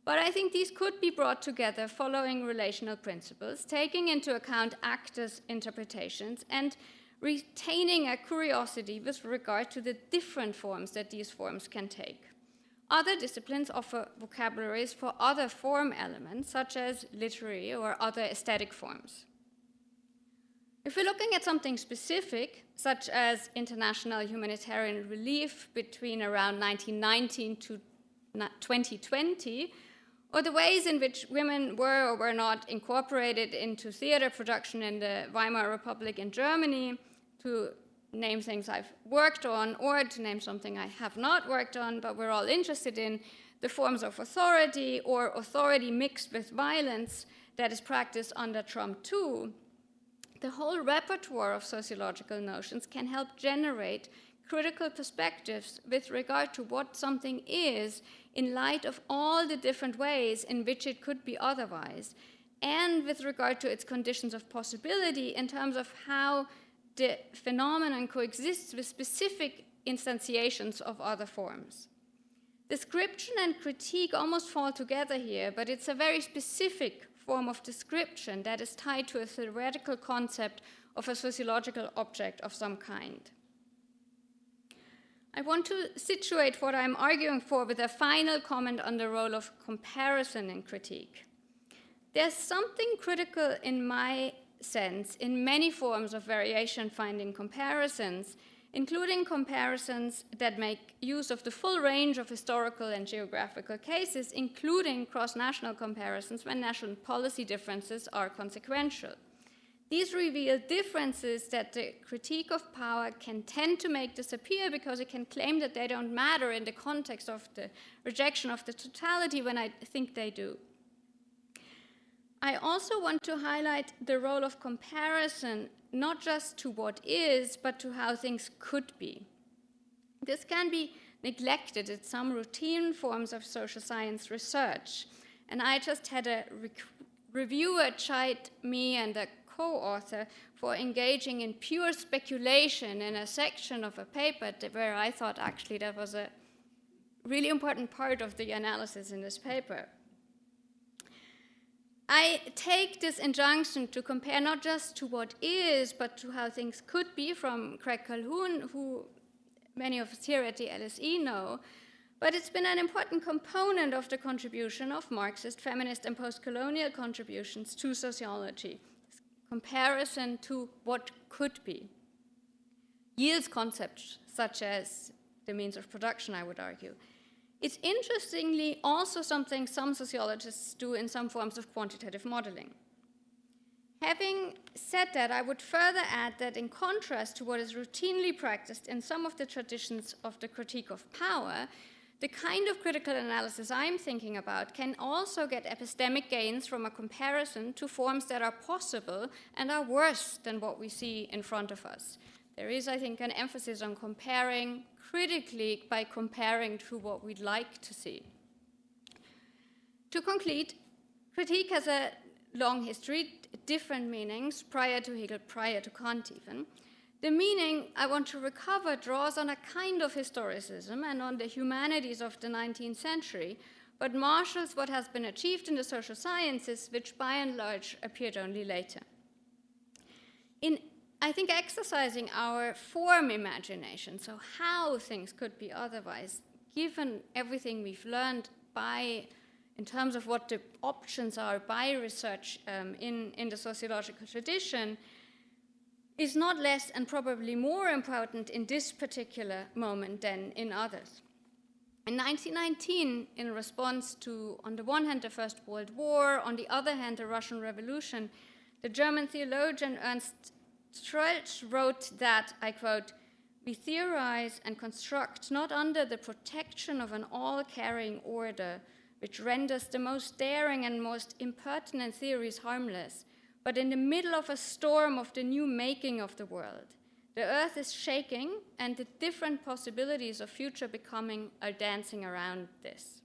But I think these could be brought together following relational principles, taking into account actors' interpretations, and retaining a curiosity with regard to the different forms that these forms can take. Other disciplines offer vocabularies for other form elements, such as literary or other aesthetic forms. If we're looking at something specific, such as international humanitarian relief between around 1919 to 2020, or the ways in which women were or were not incorporated into theater production in the Weimar Republic in Germany, to name things I've worked on, or to name something I have not worked on, but we're all interested in, the forms of authority or authority mixed with violence that is practiced under Trump too, the whole repertoire of sociological notions can help generate critical perspectives with regard to what something is in light of all the different ways in which it could be otherwise, and with regard to its conditions of possibility in terms of how the phenomenon coexists with specific instantiations of other forms. Description and critique almost fall together here, but it's a very specific form of description that is tied to a theoretical concept of a sociological object of some kind. I want to situate what I'm arguing for with a final comment on the role of comparison in critique. There's something critical in my sense in many forms of variation-finding comparisons, including comparisons that make use of the full range of historical and geographical cases, including cross-national comparisons when national policy differences are consequential. These reveal differences that the critique of power can tend to make disappear because it can claim that they don't matter in the context of the rejection of the totality when I think they do. I also want to highlight the role of comparison, not just to what is, but to how things could be. This can be neglected in some routine forms of social science research. And I just had a reviewer chide me and a co-author for engaging in pure speculation in a section of a paper where I thought actually that was a really important part of the analysis in this paper. I take this injunction to compare not just to what is, but to how things could be from Craig Calhoun, who many of us here at the LSE know, but it's been an important component of the contribution of Marxist, feminist, and post-colonial contributions to sociology. Comparison to what could be. Yields concepts such as the means of production, I would argue. It's interestingly also something some sociologists do in some forms of quantitative modeling. Having said that, I would further add that in contrast to what is routinely practiced in some of the traditions of the critique of power, the kind of critical analysis I'm thinking about can also get epistemic gains from a comparison to forms that are possible and are worse than what we see in front of us. There is, I think, an emphasis on comparing critically by comparing to what we'd like to see. To conclude, critique has a long history, different meanings, prior to Hegel, prior to Kant even. The meaning I want to recover draws on a kind of historicism and on the humanities of the 19th century, but marshals what has been achieved in the social sciences, which by and large appeared only later. In, I think, exercising our form imagination, so how things could be otherwise, given everything we've learned in terms of what the options are by research in the sociological tradition, is not less and probably more important in this particular moment than in others. In 1919, in response to, on the one hand, the First World War, on the other hand, the Russian Revolution, the German theologian Ernst Strelch wrote that, I quote, "We theorize and construct not under the protection of an all-carrying order, which renders the most daring and most impertinent theories harmless, but in the middle of a storm of the new making of the world. The earth is shaking, and the different possibilities of future becoming are dancing around this."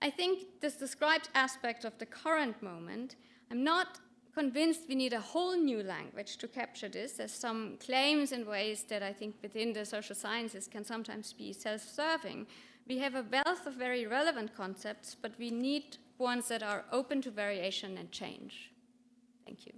I think this describes aspects of the current moment. I'm not convinced we need a whole new language to capture this, as some claims in ways that I think within the social sciences can sometimes be self-serving. We have a wealth of very relevant concepts, but we need ones that are open to variation and change. Thank you.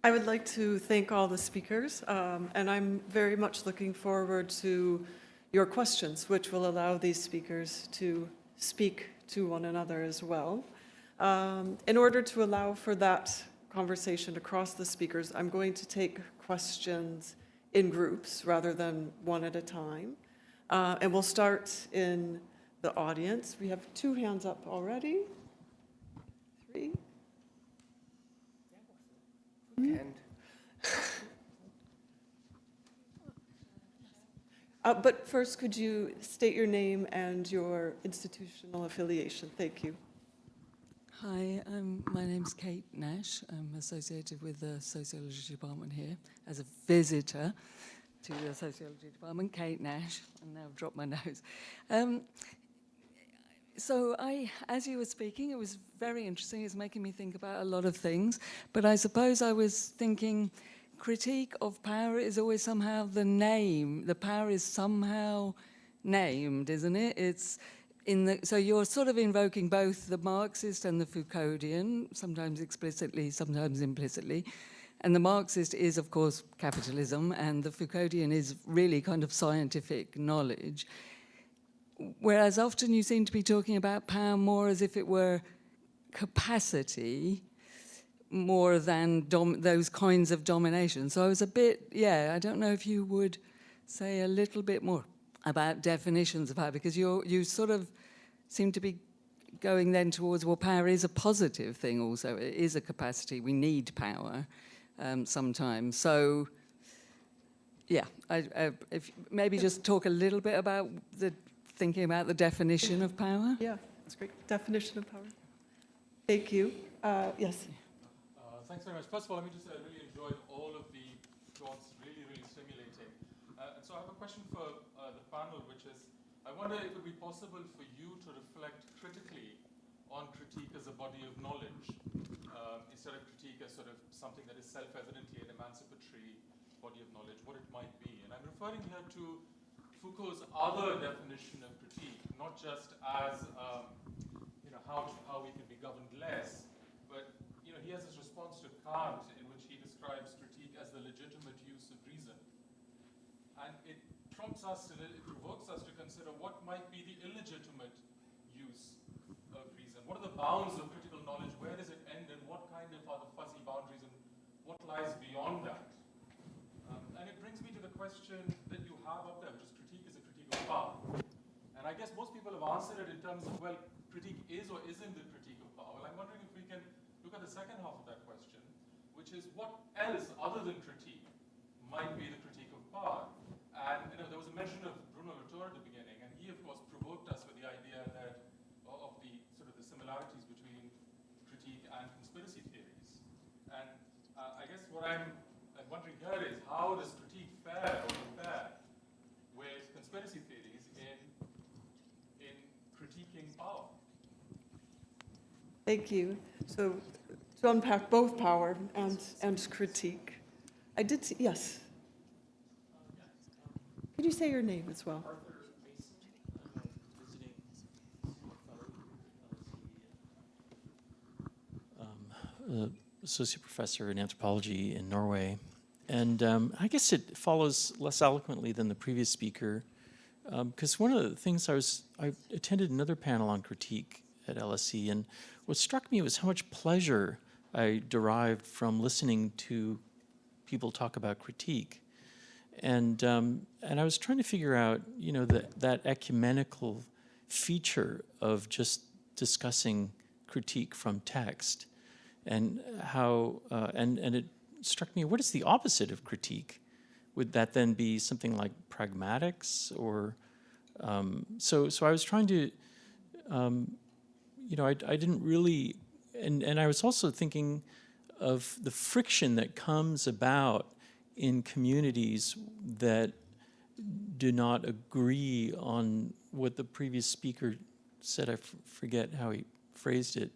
I would like to thank all the speakers, and I'm very much looking forward to your questions, which will allow these speakers to speak to one another as well. In order to allow for that conversation across the speakers, I'm going to take questions in groups rather than one at a time. And we'll start in the audience. We have 2 hands up already. 3. But first, could you state your name and your institutional affiliation? Thank you. Hi, my name's Kate Nash. I'm associated with the sociology department here as a visitor to the sociology department. Kate Nash, and now I've dropped my nose. So as you were speaking, it was very interesting. It's making me think about a lot of things. But I suppose I was thinking critique of power is always somehow the name. The power is somehow named, isn't it? It's so you're sort of invoking both the Marxist and the Foucauldian, sometimes explicitly, sometimes implicitly. And the Marxist is, of course, capitalism, and the Foucauldian is really kind of scientific knowledge. Whereas often you seem to be talking about power more as if it were capacity, more than those kinds of domination. So I was a bit, I don't know if you would say a little bit more about definitions of power, because you sort of seem to be going then towards, well, power is a positive thing also. It is a capacity. We need power sometimes. So, yeah, if maybe just talk a little bit about thinking about the definition of power. Yeah, that's great. Definition of power. Thank you. Yes. Thanks very much. First of all, let me just say I really enjoyed all of the thoughts, really, really stimulating. And so I have a question for the panel, which is, I wonder if it would be possible for you to reflect critically on critique as a body of knowledge, instead of critique as sort of something that is self-evidently an emancipatory body of knowledge, what it might be. And I'm referring here to Foucault's other definition of critique, not just as how we can be governed less, but he has this response to Kant in which he describes critique as the legitimate use of reason. And it prompts us, it provokes us to consider what might be the illegitimate use of reason. What are the bounds of critical knowledge? Where does it end? And what kind of are the fuzzy boundaries? And what lies beyond that? And it brings me to the question that you have up there, which is critique is a critique of power. And I guess most people have answered it in terms of, well, critique is or isn't a critique of power. Well, I'm wondering if we can look at the second half of that question, which is what else other than critique might be the critique of power? And there was a mention of Bruno Latour at the beginning, and he of course provoked us with the idea that of the sort of the similarities between critique and conspiracy theories. And I guess what I'm wondering here is, how does critique fare or compare with conspiracy theories in critiquing power? Thank you. So to unpack both power and critique, I did see, yes. Could you say your name as well? Associate professor in anthropology in Norway. And I guess it follows less eloquently than the previous speaker, because one of the things I attended another panel on critique at LSE, and what struck me was how much pleasure I derived from listening to people talk about critique. And I was trying to figure out, that ecumenical feature of just discussing critique from text, and how, and it struck me, what is the opposite of critique? Would that then be something like pragmatics, or, so I was trying to, I didn't really, and I was also thinking of the friction that comes about in communities that do not agree on what the previous speaker said. I forget how he phrased it.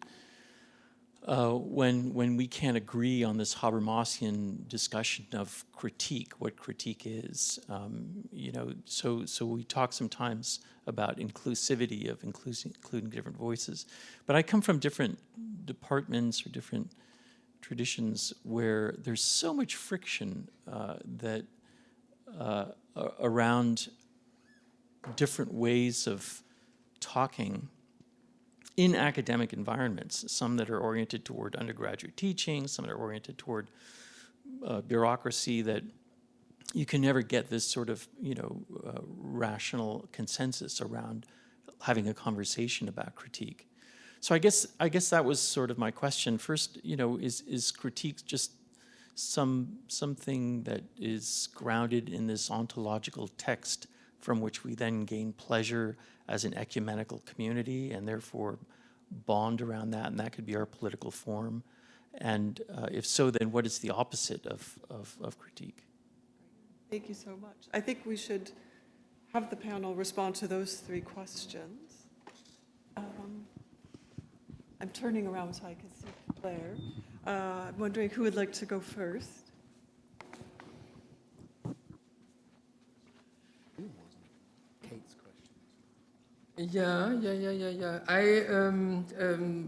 When we can't agree on this Habermasian discussion of critique, what critique is, so we talk sometimes about inclusivity of including different voices. But I come from different departments or different traditions where there's so much friction that around different ways of talking in academic environments, some that are oriented toward undergraduate teaching, some that are oriented toward bureaucracy, that you can never get this sort of, rational consensus around having a conversation about critique. So I guess that was sort of my question. First, is critique just something that is grounded in this ontological text from which we then gain pleasure as an ecumenical community, and therefore bond around that, and that could be our political form? And if so, then what is the opposite of critique? Thank you so much. I think we should have the panel respond to those three questions. I'm turning around so I can see Claire. I'm wondering who would like to go first. Yeah.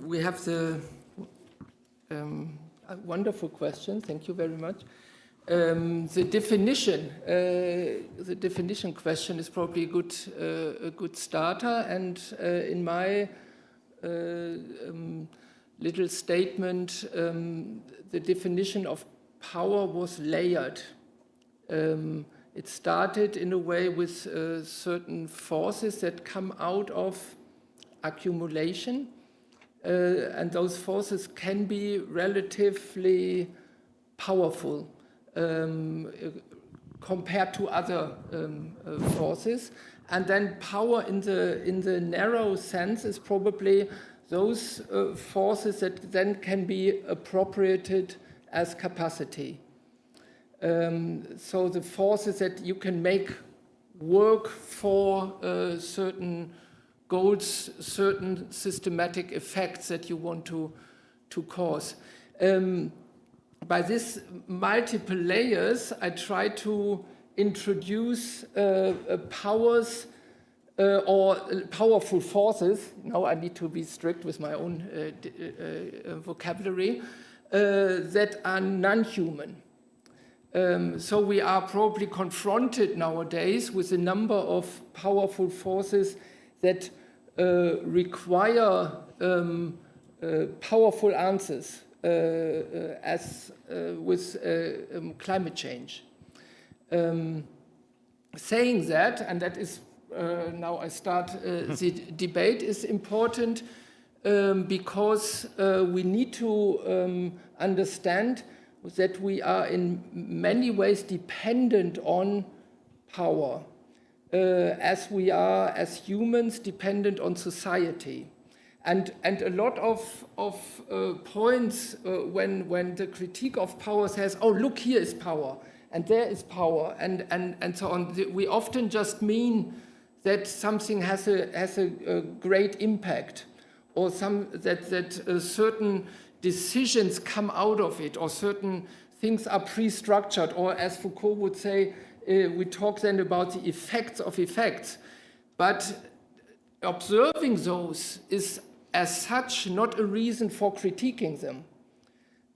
We have the a wonderful question. Thank you very much. The definition question is probably a good starter. And in my little statement, the definition of power was layered. It started in a way with certain forces that come out of accumulation, and those forces can be relatively powerful compared to other forces. And then power in the narrow sense is probably those forces that then can be appropriated as capacity. So the forces that you can make work for certain goals, certain systematic effects that you want to cause. By these multiple layers, I try to introduce powers or powerful forces. Now I need to be strict with my own vocabulary, that are non-human. So we are probably confronted nowadays with a number of powerful forces that require powerful answers, as with climate change. Saying that, and that is now I start the debate, is important because we need to understand that we are in many ways dependent on power, as we are, as humans, dependent on society. And a lot of points when the critique of power says, oh, look, here is power, and there is power, and so on, we often just mean that something has a great impact, or that certain decisions come out of it, or certain things are pre-structured, or as Foucault would say, we talk then about the effects of effects. But observing those is as such not a reason for critiquing them.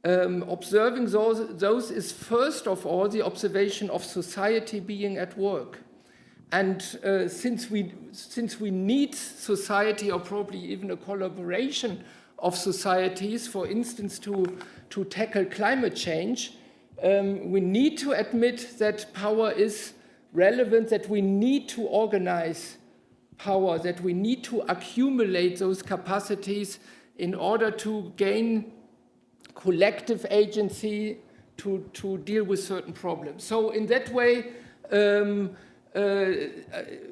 Observing those is first of all the observation of society being at work. And since we need society, or probably even a collaboration of societies, for instance, to tackle climate change, we need to admit that power is relevant, that we need to organize power, that we need to accumulate those capacities in order to gain collective agency to deal with certain problems. So in that way,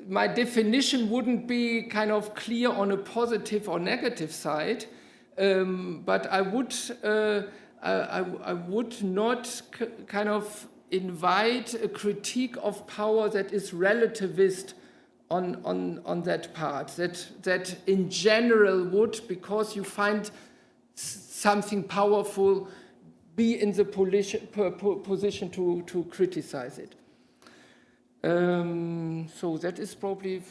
my definition wouldn't be kind of clear on a positive or negative side, but I would not kind of invite a critique of power that is relativist on that part, that in general would, because you find something powerful, be in the position to criticize it. So that is probably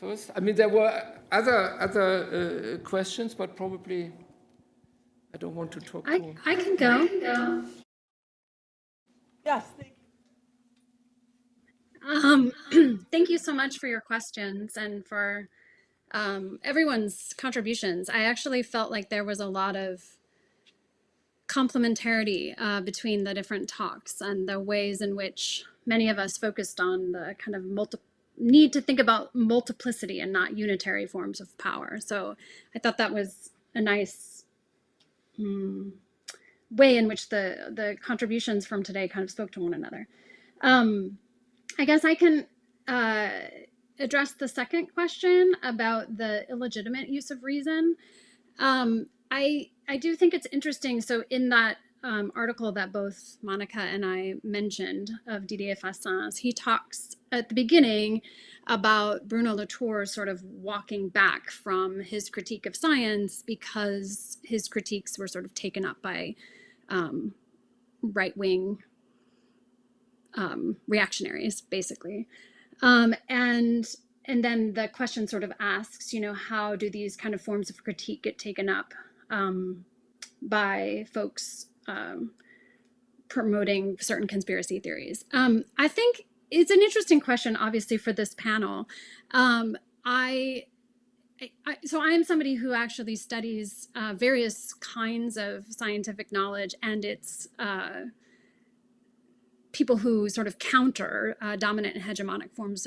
first. I mean, there were other questions, but probably I don't want to talk too. I can go. Yes, thank you. Thank you so much for your questions and for everyone's contributions. I actually felt like there was a lot of complementarity between the different talks and the ways in which many of us focused on the kind of need to think about multiplicity and not unitary forms of power. So I thought that was a nice way in which the contributions from today kind of spoke to one another. I guess I can address the second question about the illegitimate use of reason. I do think it's interesting. So in that article that both Monika and I mentioned of Didier Fassin's, he talks at the beginning about Bruno Latour's sort of walking back from his critique of science because his critiques were sort of taken up by right-wing reactionaries, basically. And then the question sort of asks, you know, how do these kind of forms of critique get taken up by folks promoting certain conspiracy theories? I think it's an interesting question, obviously, for this panel. So I am somebody who actually studies various kinds of scientific knowledge and its people who sort of counter dominant and hegemonic forms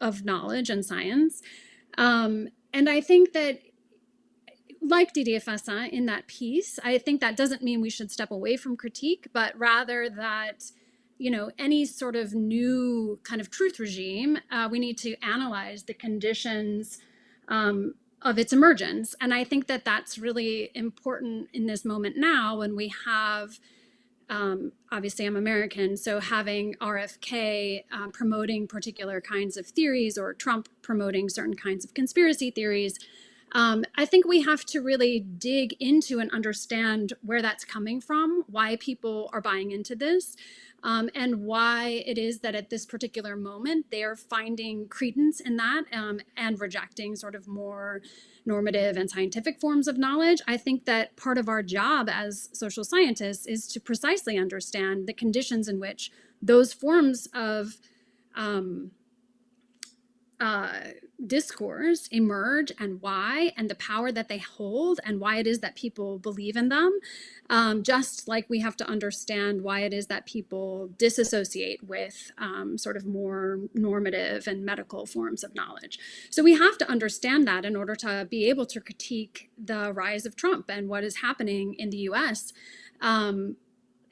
of knowledge and science. And I think that, like Didier Fassin in that piece, I think that doesn't mean we should step away from critique, but rather that, any sort of new kind of truth regime, we need to analyze the conditions of its emergence. And I think that that's really important in this moment now when we have, obviously I'm American, so having RFK promoting particular kinds of theories, or Trump promoting certain kinds of conspiracy theories, I think we have to really dig into and understand where that's coming from, why people are buying into this, and why it is that at this particular moment they're finding credence in that and rejecting sort of more normative and scientific forms of knowledge. I think that part of our job as social scientists is to precisely understand the conditions in which those forms of discourse emerge, and why, and the power that they hold, and why it is that people believe in them, just like we have to understand why it is that people disassociate with sort of more normative and medical forms of knowledge. So we have to understand that in order to be able to critique the rise of Trump and what is happening in the US.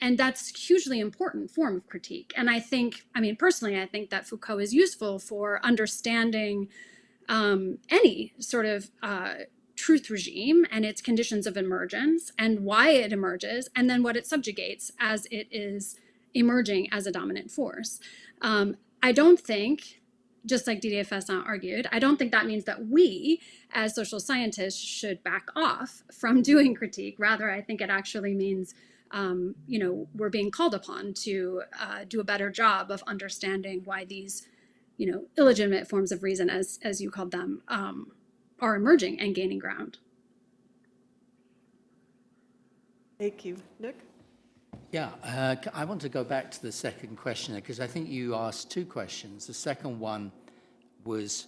And that's a hugely important form of critique. And I think, personally, I think that Foucault is useful for understanding any sort of truth regime and its conditions of emergence, and why it emerges, and then what it subjugates as it is emerging as a dominant force. I don't think, just like Didier Fassin argued, I don't think that means that we as social scientists should back off from doing critique. Rather, I think it actually means we're being called upon to do a better job of understanding why these, illegitimate forms of reason, as you called them, are emerging and gaining ground. Thank you. Nick? Yeah, I want to go back to the second question, because I think you asked two questions. The second one was,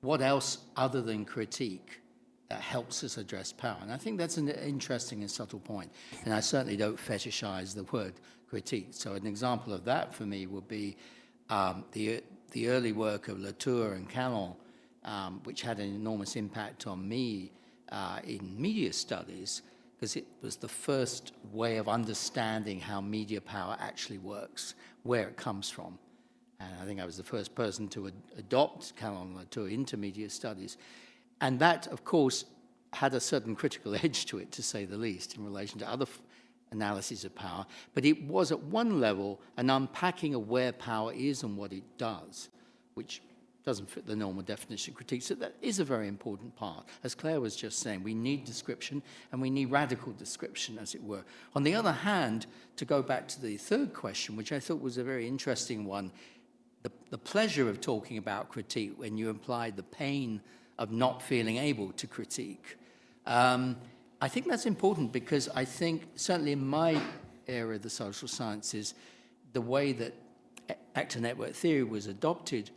what else other than critique that helps us address power? And I think that's an interesting and subtle point. And I certainly don't fetishize the word critique. So an example of that for me would be the early work of Latour and Canon, which had an enormous impact on me in media studies, because it was the first way of understanding how media power actually works, where it comes from. And I think I was the first person to adopt Canon and Latour into media studies. And that, of course, had a certain critical edge to it, to say the least, in relation to other analyses of power. But it was, at one level, an unpacking of where power is and what it does, which doesn't fit the normal definition of critique. So that is a very important part. As Claire was just saying, we need description, and we need radical description, as it were. On the other hand, to go back to the third question, which I thought was a very interesting one, the pleasure of talking about critique when you implied the pain of not feeling able to critique. I think that's important, because I think, certainly in my area of the social sciences, the way that actor network theory was adopted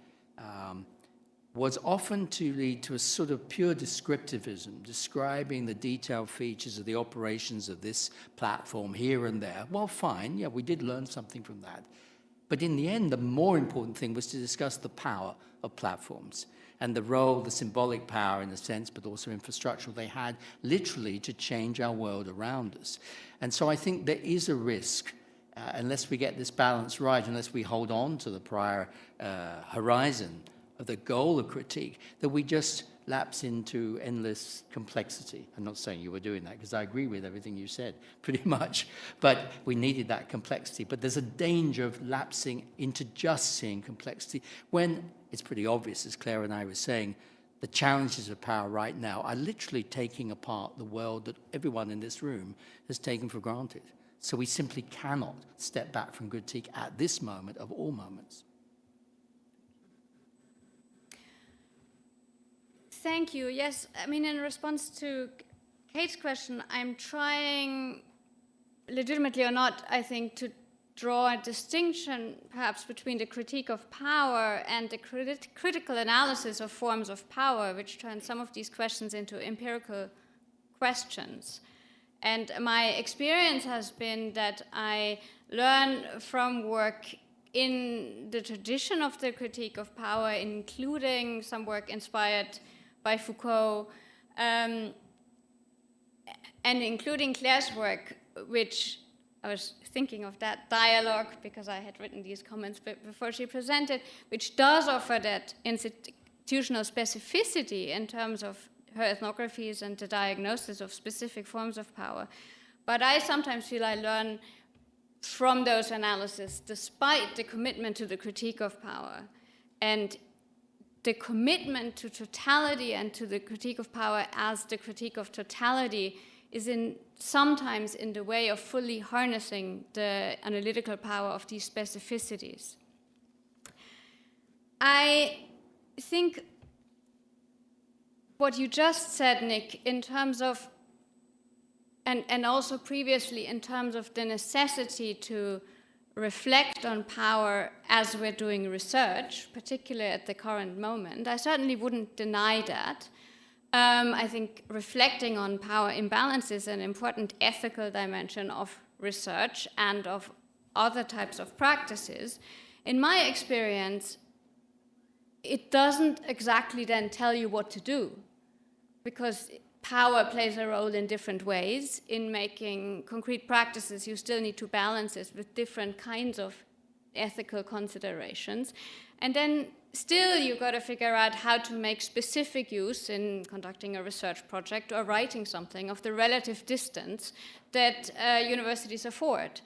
was often to lead to a sort of pure descriptivism, describing the detailed features of the operations of this platform here and there. Well, fine, yeah, we did learn something from that. But in the end, the more important thing was to discuss the power of platforms and the role, the symbolic power in a sense, but also infrastructural, they had literally to change our world around us. And so I think there is a risk, unless we get this balance right, unless we hold on to the prior horizon of the goal of critique, that we just lapse into endless complexity. I'm not saying you were doing that, because I agree with everything you said, pretty much. But we needed that complexity. But there's a danger of lapsing into just seeing complexity, when it's pretty obvious, as Claire and I were saying, the challenges of power right now are literally taking apart the world that everyone in this room has taken for granted. So we simply cannot step back from critique at this moment of all moments. Thank you. Yes, in response to Kate's question, I'm trying, legitimately or not, I think, to draw a distinction perhaps between the critique of power and the critical analysis of forms of power, which turn some of these questions into empirical questions. And my experience has been that I learn from work in the tradition of the critique of power, including some work inspired by Foucault, and including Claire's work, which I was thinking of that dialogue because I had written these comments before she presented, which does offer that institutional specificity in terms of her ethnographies and the diagnosis of specific forms of power. But I sometimes feel I learn from those analyses, despite the commitment to the critique of power. And the commitment to totality and to the critique of power as the critique of totality is sometimes in the way of fully harnessing the analytical power of these specificities. I think what you just said, Nick, in terms of, and also previously in terms of the necessity to reflect on power as we're doing research, particularly at the current moment, I certainly wouldn't deny that. I think reflecting on power imbalance is an important ethical dimension of research and of other types of practices. In my experience, it doesn't exactly then tell you what to do, because power plays a role in different ways. In making concrete practices, you still need to balance it with different kinds of ethical considerations. And then still you've got to figure out how to make specific use in conducting a research project or writing something of the relative distance that universities afford.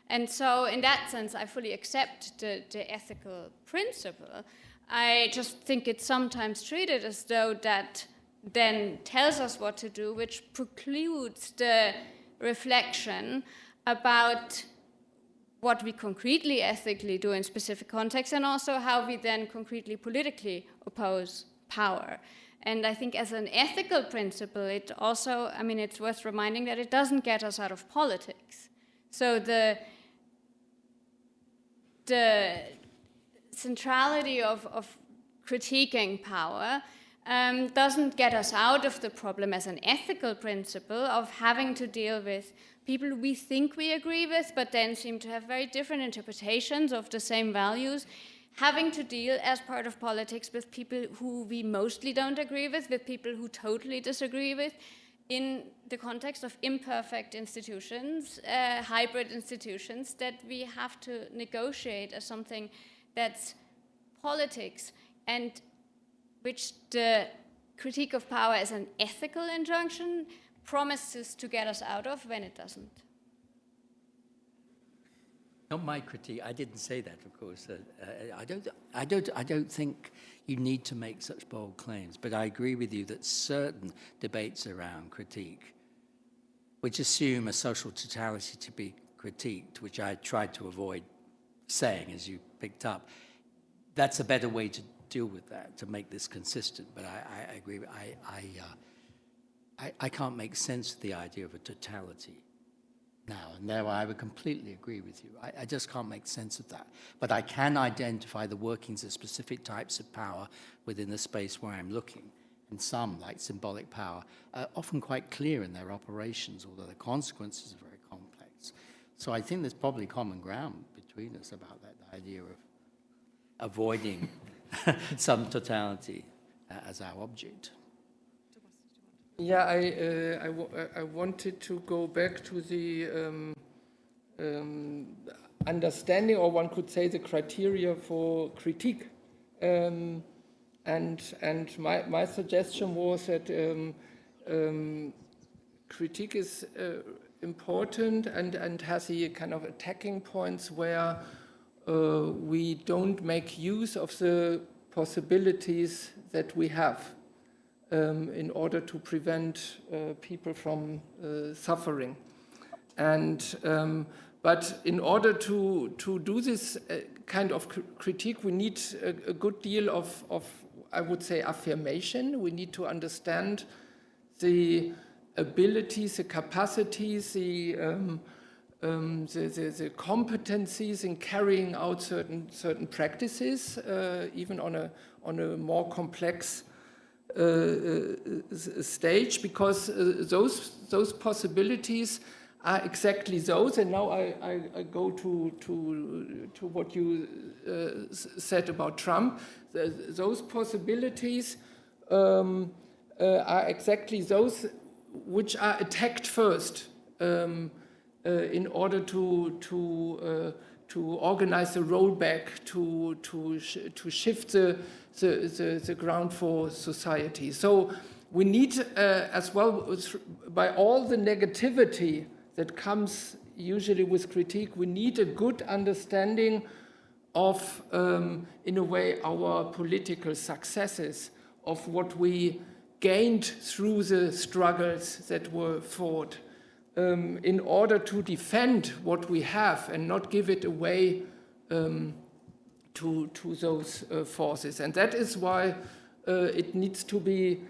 And so in that sense, I fully accept the ethical principle. I just think it's sometimes treated as though that then tells us what to do, which precludes the reflection about what we concretely ethically do in specific contexts, and also how we then concretely politically oppose power. And I think as an ethical principle, it also, I mean, it's worth reminding that it doesn't get us out of politics. So the centrality of critiquing power doesn't get us out of the problem as an ethical principle of having to deal with people we think we agree with, but then seem to have very different interpretations of the same values, having to deal as part of politics with people who we mostly don't agree with people who totally disagree with, in the context of imperfect institutions, hybrid institutions that we have to negotiate as something that's politics, and which the critique of power as an ethical injunction promises to get us out of when it doesn't. Not my critique. I didn't say that, of course. I don't think you need to make such bold claims. But I agree with you that certain debates around critique, which assume a social totality to be critiqued, which I tried to avoid saying, as you picked up, that's a better way to deal with that, to make this consistent. But I agree. I can't make sense of the idea of a totality now, and there I would completely agree with you. I just can't make sense of that. But I can identify the workings of specific types of power within the space where I'm looking. And some, like symbolic power, are often quite clear in their operations, although the consequences are very complex. So I think there's probably common ground between us about that idea of avoiding some totality as our object. Yeah, I wanted to go back to the understanding, or one could say the criteria for critique. And my suggestion was that critique is important and has a kind of attacking points where we don't make use of the possibilities that we have in order to prevent people from suffering. And but in order to do this kind of critique, we need a good deal of, I would say, affirmation. We need to understand the abilities, the capacities, the competencies in carrying out certain practices, even on a more complex stage, because those possibilities are exactly those. And now I go to what you said about Trump. Those possibilities are exactly those which are attacked first in order to organize the rollback, to shift the ground for society. So we need as well, by all the negativity that comes usually with critique, we need a good understanding of, in a way, our political successes, of what we gained through the struggles that were fought, in order to defend what we have and not give it away to those forces. And that is why it needs to be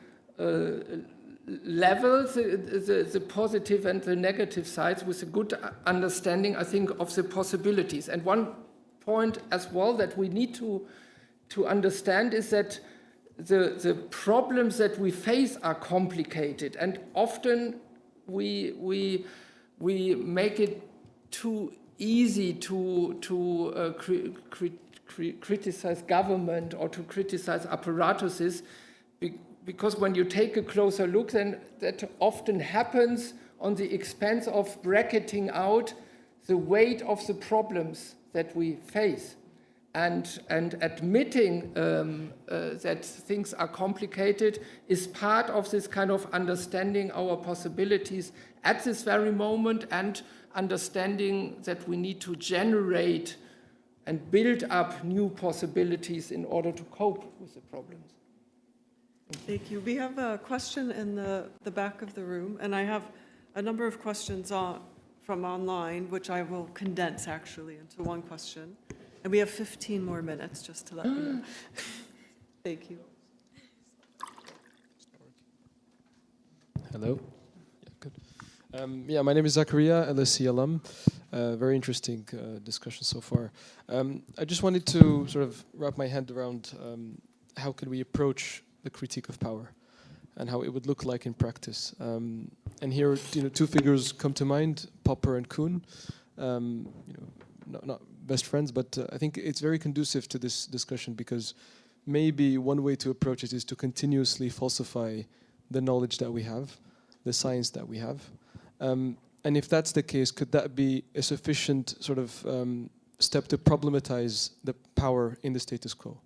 leveled, the positive and the negative sides, with a good understanding, I think, of the possibilities. And one point as well that we need to understand is that the problems that we face are complicated, and often we make it too easy to criticize government or to criticize apparatuses, because when you take a closer look, then that often happens on the expense of bracketing out the weight of the problems that we face. And admitting that things are complicated is part of this kind of understanding our possibilities at this very moment, and understanding that we need to generate and build up new possibilities in order to cope with the problems. Thank you. We have a question in the back of the room, and I have a number of questions from online, which I will condense actually into one question. And we have 15 more minutes, just to let you know. Thank you. Hello. Yeah, good. My name is Zakaria, LSE alum. Very interesting discussion so far. I just wanted to sort of wrap my head around how could we approach the critique of power and how it would look like in practice. And here, two figures come to mind: Popper and Kuhn. Not best friends, but I think it's very conducive to this discussion, because maybe one way to approach it is to continuously falsify the knowledge that we have, the science that we have. And if that's the case, could that be a sufficient sort of step to problematize the power in the status quo?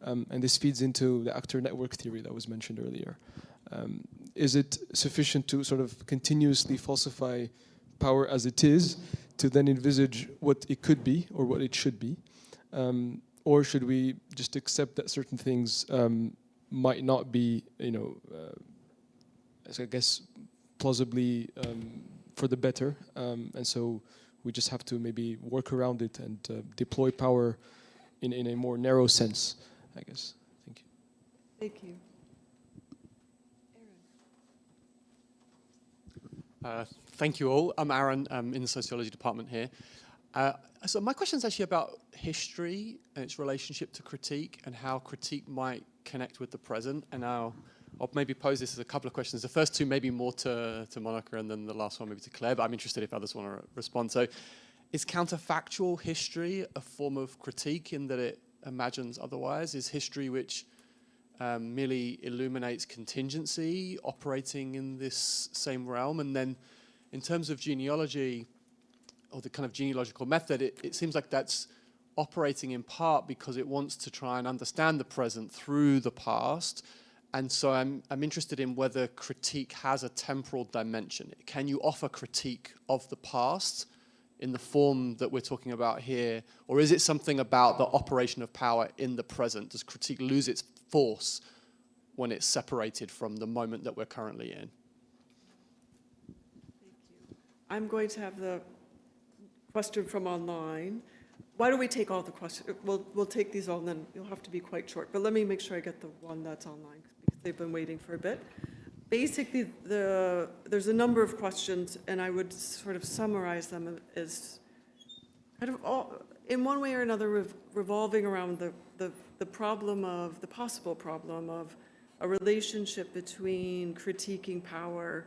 And this feeds into the actor network theory that was mentioned earlier. Is it sufficient to sort of continuously falsify power as it is, to then envisage what it could be or what it should be? Or should we just accept that certain things might not be, I guess, plausibly for the better, and so we just have to maybe work around it and deploy power in a more narrow sense, I guess. Thank you. Thank you. Thank you all. I'm Aaron, in the sociology department here. So my question is actually about history and its relationship to critique, and how critique might connect with the present. And now I'll maybe pose this as a couple of questions. The first two maybe more to Monika, and then the last one maybe to Claire, but I'm interested if others want to respond. So is counterfactual history a form of critique in that it imagines otherwise? Is history which merely illuminates contingency operating in this same realm? And then in terms of genealogy, or the kind of genealogical method, it seems like that's operating in part because it wants to try and understand the present through the past. And so I'm interested in whether critique has a temporal dimension. Can you offer critique of the past in the form that we're talking about here? Or is it something about the operation of power in the present? Does critique lose its force when it's separated from the moment that we're currently in? Thank you. I'm going to have the question from online. Why don't we take all the questions? We'll take these all, and then you'll have to be quite short. But let me make sure I get the one that's online, because they've been waiting for a bit. Basically, there's a number of questions, and I would sort of summarize them as kind of all, in one way or another, revolving around the problem of, the possible problem of a relationship between critiquing power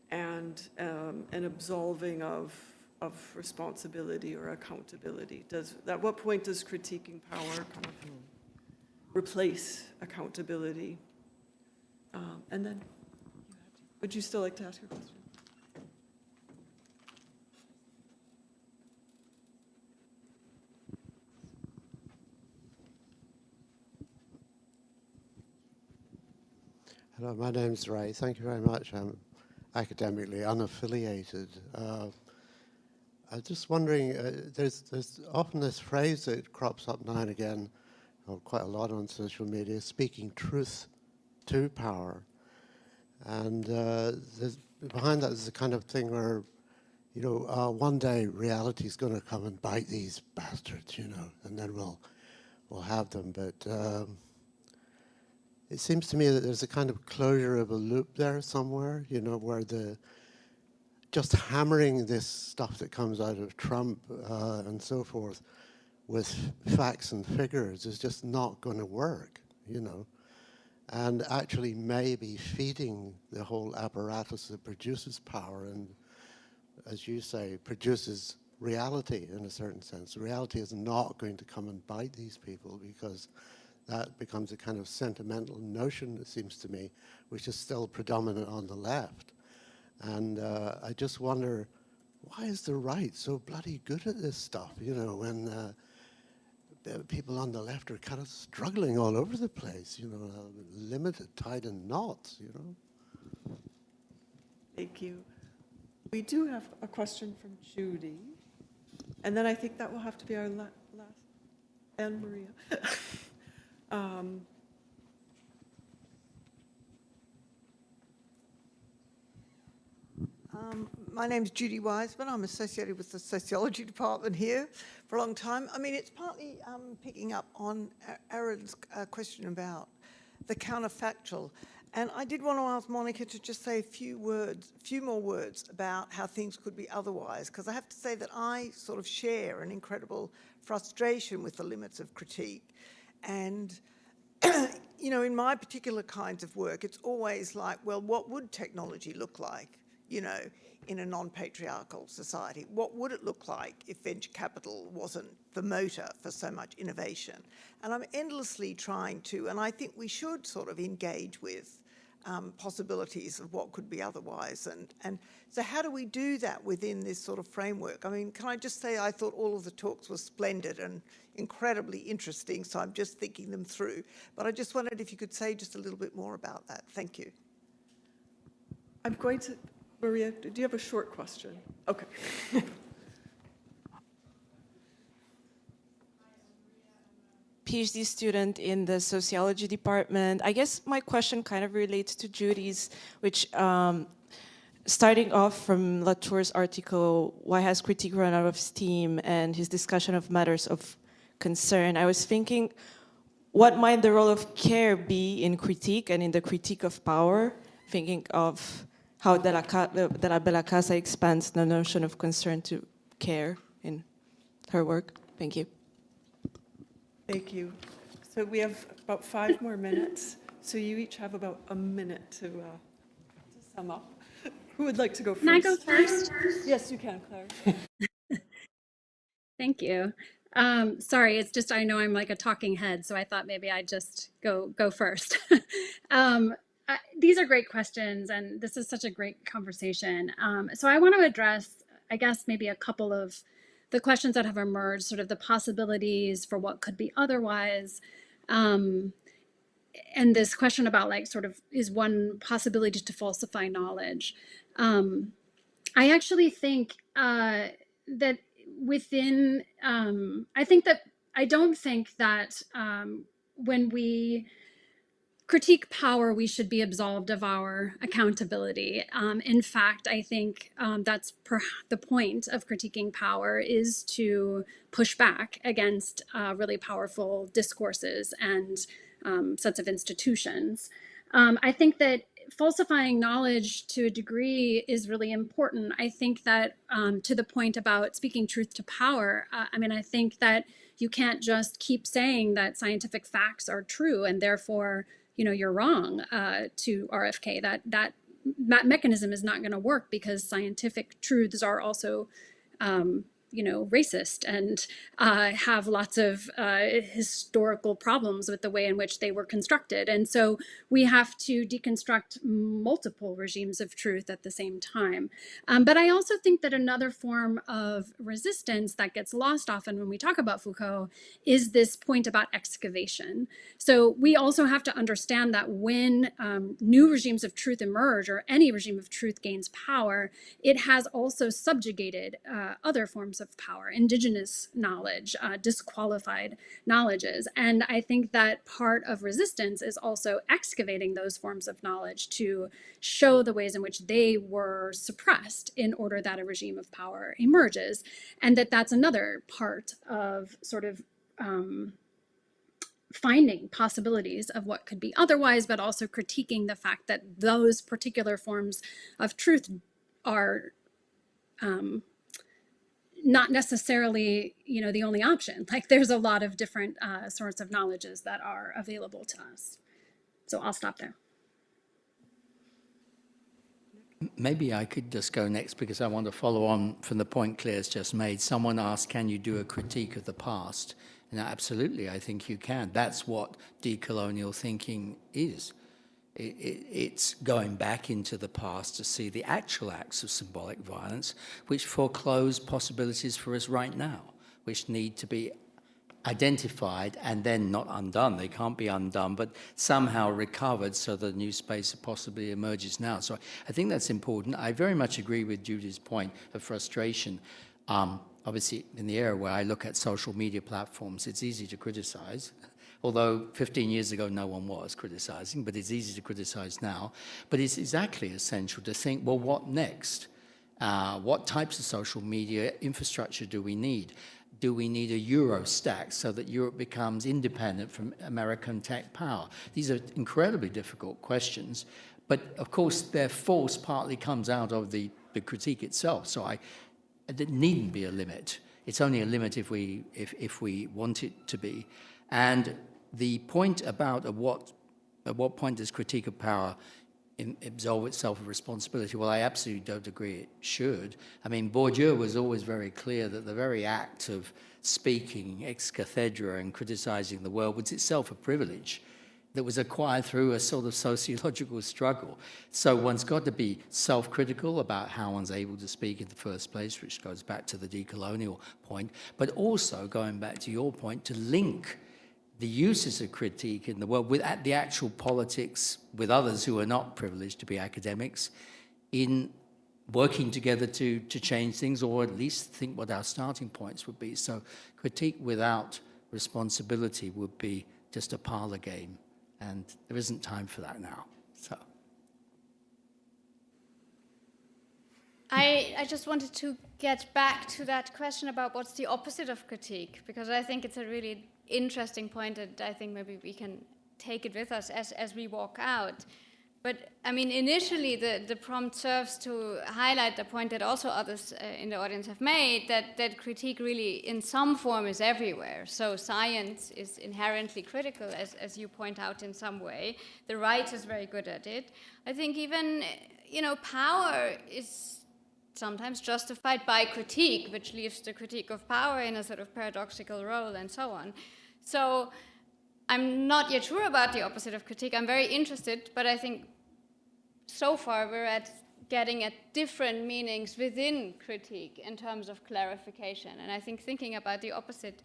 and an absolving of responsibility or accountability? At what point does critiquing power kind of replace accountability? And then, would you still like to ask your question? Hello, my name's Ray. Thank you very much. I'm academically unaffiliated. I'm just wondering, there's often this phrase that crops up now and again, or quite a lot on social media, speaking truth to power. And behind that is the kind of thing where, you know, one day reality's going to come and bite these bastards, you know, and then we'll have them. But it seems to me that there's a kind of closure of a loop there somewhere, you know, where just hammering this stuff that comes out of Trump and so forth with facts and figures is just not going to work, you know, and actually maybe feeding the whole apparatus that produces power and, as you say, produces reality in a certain sense. Reality is not going to come and bite these people, because that becomes a kind of sentimental notion, it seems to me, which is still predominant on the left. And I just wonder, why is the right so bloody good at this stuff, you know, when people on the left are kind of struggling all over the place, you know, limited, tied in knots, you know? Thank you. We do have a question from Judy, and then I think that will have to be our last, and Maria. My name's Judy Wiseman. I'm associated with the sociology department here for a long time. I mean, it's partly picking up on Aaron's question about the counterfactual. And I did want to ask Monika to just say a few more words about how things could be otherwise, because I have to say that I sort of share an incredible frustration with the limits of critique. And you know, in my particular kinds of work, it's always like, well, what would technology look like, you know, in a non-patriarchal society? What would it look like if venture capital wasn't the motor for so much innovation? And I'm endlessly trying to, and I think we should sort of engage with possibilities of what could be otherwise. And so how do we do that within this sort of framework? I mean, can I just say I thought all of the talks were splendid and incredibly interesting, so I'm just thinking them through. But I just wondered if you could say just a little bit more about that. Thank you. I'm going to, Maria, do you have a short question? Okay. PhD student in the sociology department. I guess my question kind of relates to Judy's, which starting off from Latour's article, Why Has Critique Run Out of Steam, and his discussion of matters of concern, I was thinking, what might the role of care be in critique and in the critique of power? Thinking of how De la Bella Casa expands the notion of concern to care in her work. Thank you. Thank you. So we have about 5 more minutes. So you each have about a minute to sum up. Who would like to go first? Can I go first? Yes, you can, Claire. Thank you. Sorry, it's just I know I'm like a talking head, so I thought maybe I'd just go first. These are great questions, and this is such a great conversation. So I want to address, I guess, maybe a couple of the questions that have emerged, sort of the possibilities for what could be otherwise, and this question about like sort of is one possibility to falsify knowledge. I actually think that within, I don't think that when we critique power, we should be absolved of our accountability. In fact, I think that's the point of critiquing power, is to push back against really powerful discourses and sets of institutions. I think that falsifying knowledge to a degree is really important. I think that to the point about speaking truth to power, I think that you can't just keep saying that scientific facts are true and therefore you're wrong to RFK, that mechanism is not going to work because scientific truths are also racist and have lots of historical problems with the way in which they were constructed. And so we have to deconstruct multiple regimes of truth at the same time. But I also think that another form of resistance that gets lost often when we talk about Foucault is this point about excavation. So we also have to understand that when new regimes of truth emerge, or any regime of truth gains power, it has also subjugated other forms of power, indigenous knowledge, disqualified knowledges. And I think that part of resistance is also excavating those forms of knowledge to show the ways in which they were suppressed in order that a regime of power emerges. And that's another part of sort of finding possibilities of what could be otherwise, but also critiquing the fact that those particular forms of truth are not necessarily, the only option. Like there's a lot of different sorts of knowledges that are available to us. So I'll stop there. Maybe I could just go next because I want to follow on from the point Claire's just made. Someone asked, can you do a critique of the past? And absolutely, I think you can. That's what decolonial thinking is. It's going back into the past to see the actual acts of symbolic violence which foreclose possibilities for us right now, which need to be identified and then not undone. They can't be undone, but somehow recovered so that a new space possibly emerges now. So I think that's important. I very much agree with Judy's point of frustration. Obviously, in the era where I look at social media platforms, it's easy to criticize. Although 15 years ago, no one was criticizing, but it's easy to criticize now. But it's exactly essential to think, well, what next? What types of social media infrastructure do we need? Do we need a Euro stack so that Europe becomes independent from American tech power? These are incredibly difficult questions. But of course, their force partly comes out of the critique itself. So there needn't be a limit. It's only a limit if we want it to be. And the point about at what point does critique of power absolve itself of responsibility? Well, I absolutely don't agree it should. I mean, Bourdieu was always very clear that the very act of speaking ex cathedra and criticizing the world was itself a privilege that was acquired through a sort of sociological struggle. So one's got to be self-critical about how one's able to speak in the first place, which goes back to the decolonial point, but also going back to your point, to link the uses of critique in the world with the actual politics with others who are not privileged to be academics in working together to change things, or at least think what our starting points would be. So critique without responsibility would be just a parlor game, and there isn't time for that now. So I just wanted to get back to that question about what's the opposite of critique, because I think it's a really interesting point, and I think maybe we can take it with us as we walk out. But I mean, initially the prompt serves to highlight the point that also others in the audience have made, that critique really in some form is everywhere. So science is inherently critical, as you point out in some way. The right is very good at it. I think even, power is sometimes justified by critique, which leaves the critique of power in a sort of paradoxical role and so on. So I'm not yet sure about the opposite of critique. I'm very interested, but I think so far we're getting at different meanings within critique in terms of clarification. And I think thinking about the opposite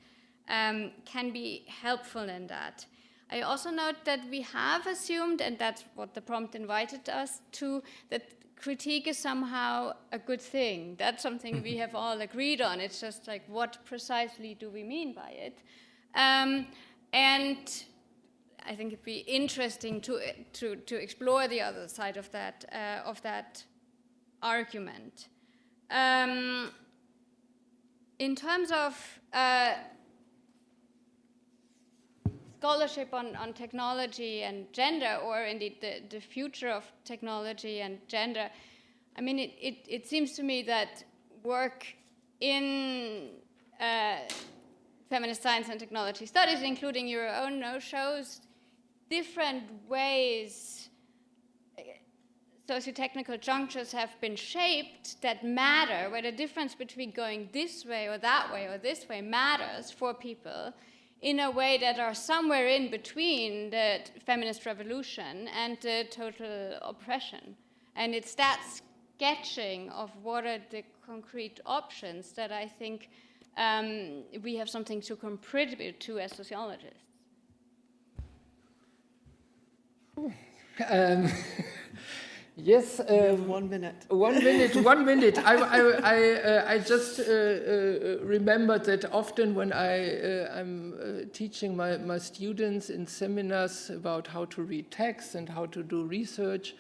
can be helpful in that. I also note that we have assumed, and that's what the prompt invited us to, that critique is somehow a good thing. That's something we have all agreed on. It's just like, what precisely do we mean by it? And I think it'd be interesting to explore the other side of that argument. In terms of scholarship on technology and gender, or indeed the future of technology and gender, I mean, it seems to me that work in feminist science and technology studies, including your own, shows different ways socio-technical junctures have been shaped that matter, where the difference between going this way or this way matters for people in a way that are somewhere in between the feminist revolution and the total oppression. And it's that sketching of what are the concrete options that I think we have something to contribute to as sociologists. Yes. 1 minute. 1 minute. 1 minute. I just remembered that often when I'm teaching my students in seminars about how to read texts and how to do research,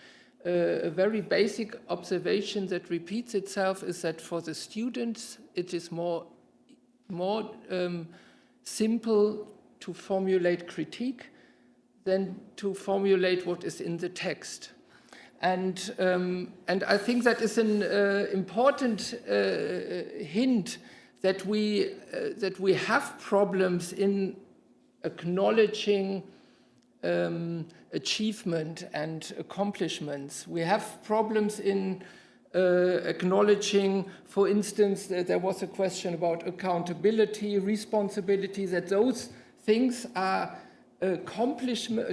a very basic observation that repeats itself is that for the students it is more simple to formulate critique than to formulate what is in the text. And I think that is an important hint that we have problems in acknowledging achievement and accomplishments. We have problems in acknowledging, for instance, that there was a question about accountability, responsibility, that those things are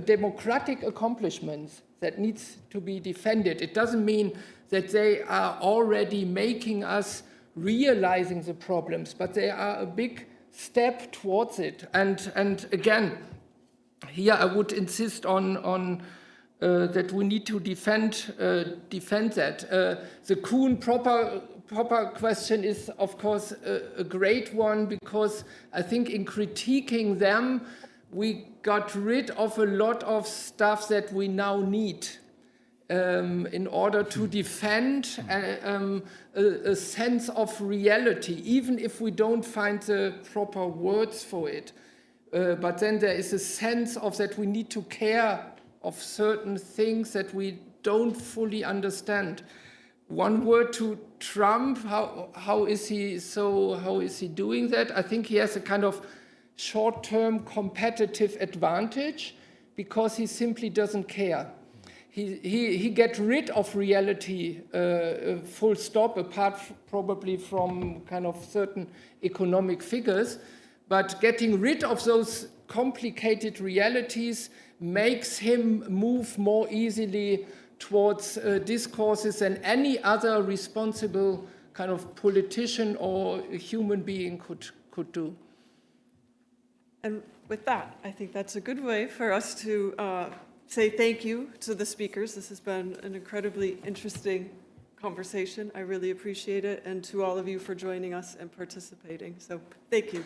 democratic accomplishments that needs to be defended. It doesn't mean that they are already making us realizing the problems, but they are a big step towards it. And again, here I would insist on that we need to defend that. The Kuhn proper question is, of course, a great one, because I think in critiquing them, we got rid of a lot of stuff that we now need in order to defend a sense of reality, even if we don't find the proper words for it. But then there is a sense of that we need to care of certain things that we don't fully understand. One word to Trump, how is he doing that? I think he has a kind of short-term competitive advantage because he simply doesn't care. He gets rid of reality, full stop, apart probably from kind of certain economic figures. But getting rid of those complicated realities makes him move more easily towards discourses than any other responsible kind of politician or human being could do. And with that, I think that's a good way for us to say thank you to the speakers. This has been an incredibly interesting conversation. I really appreciate it. And to all of you for joining us and participating. So thank you.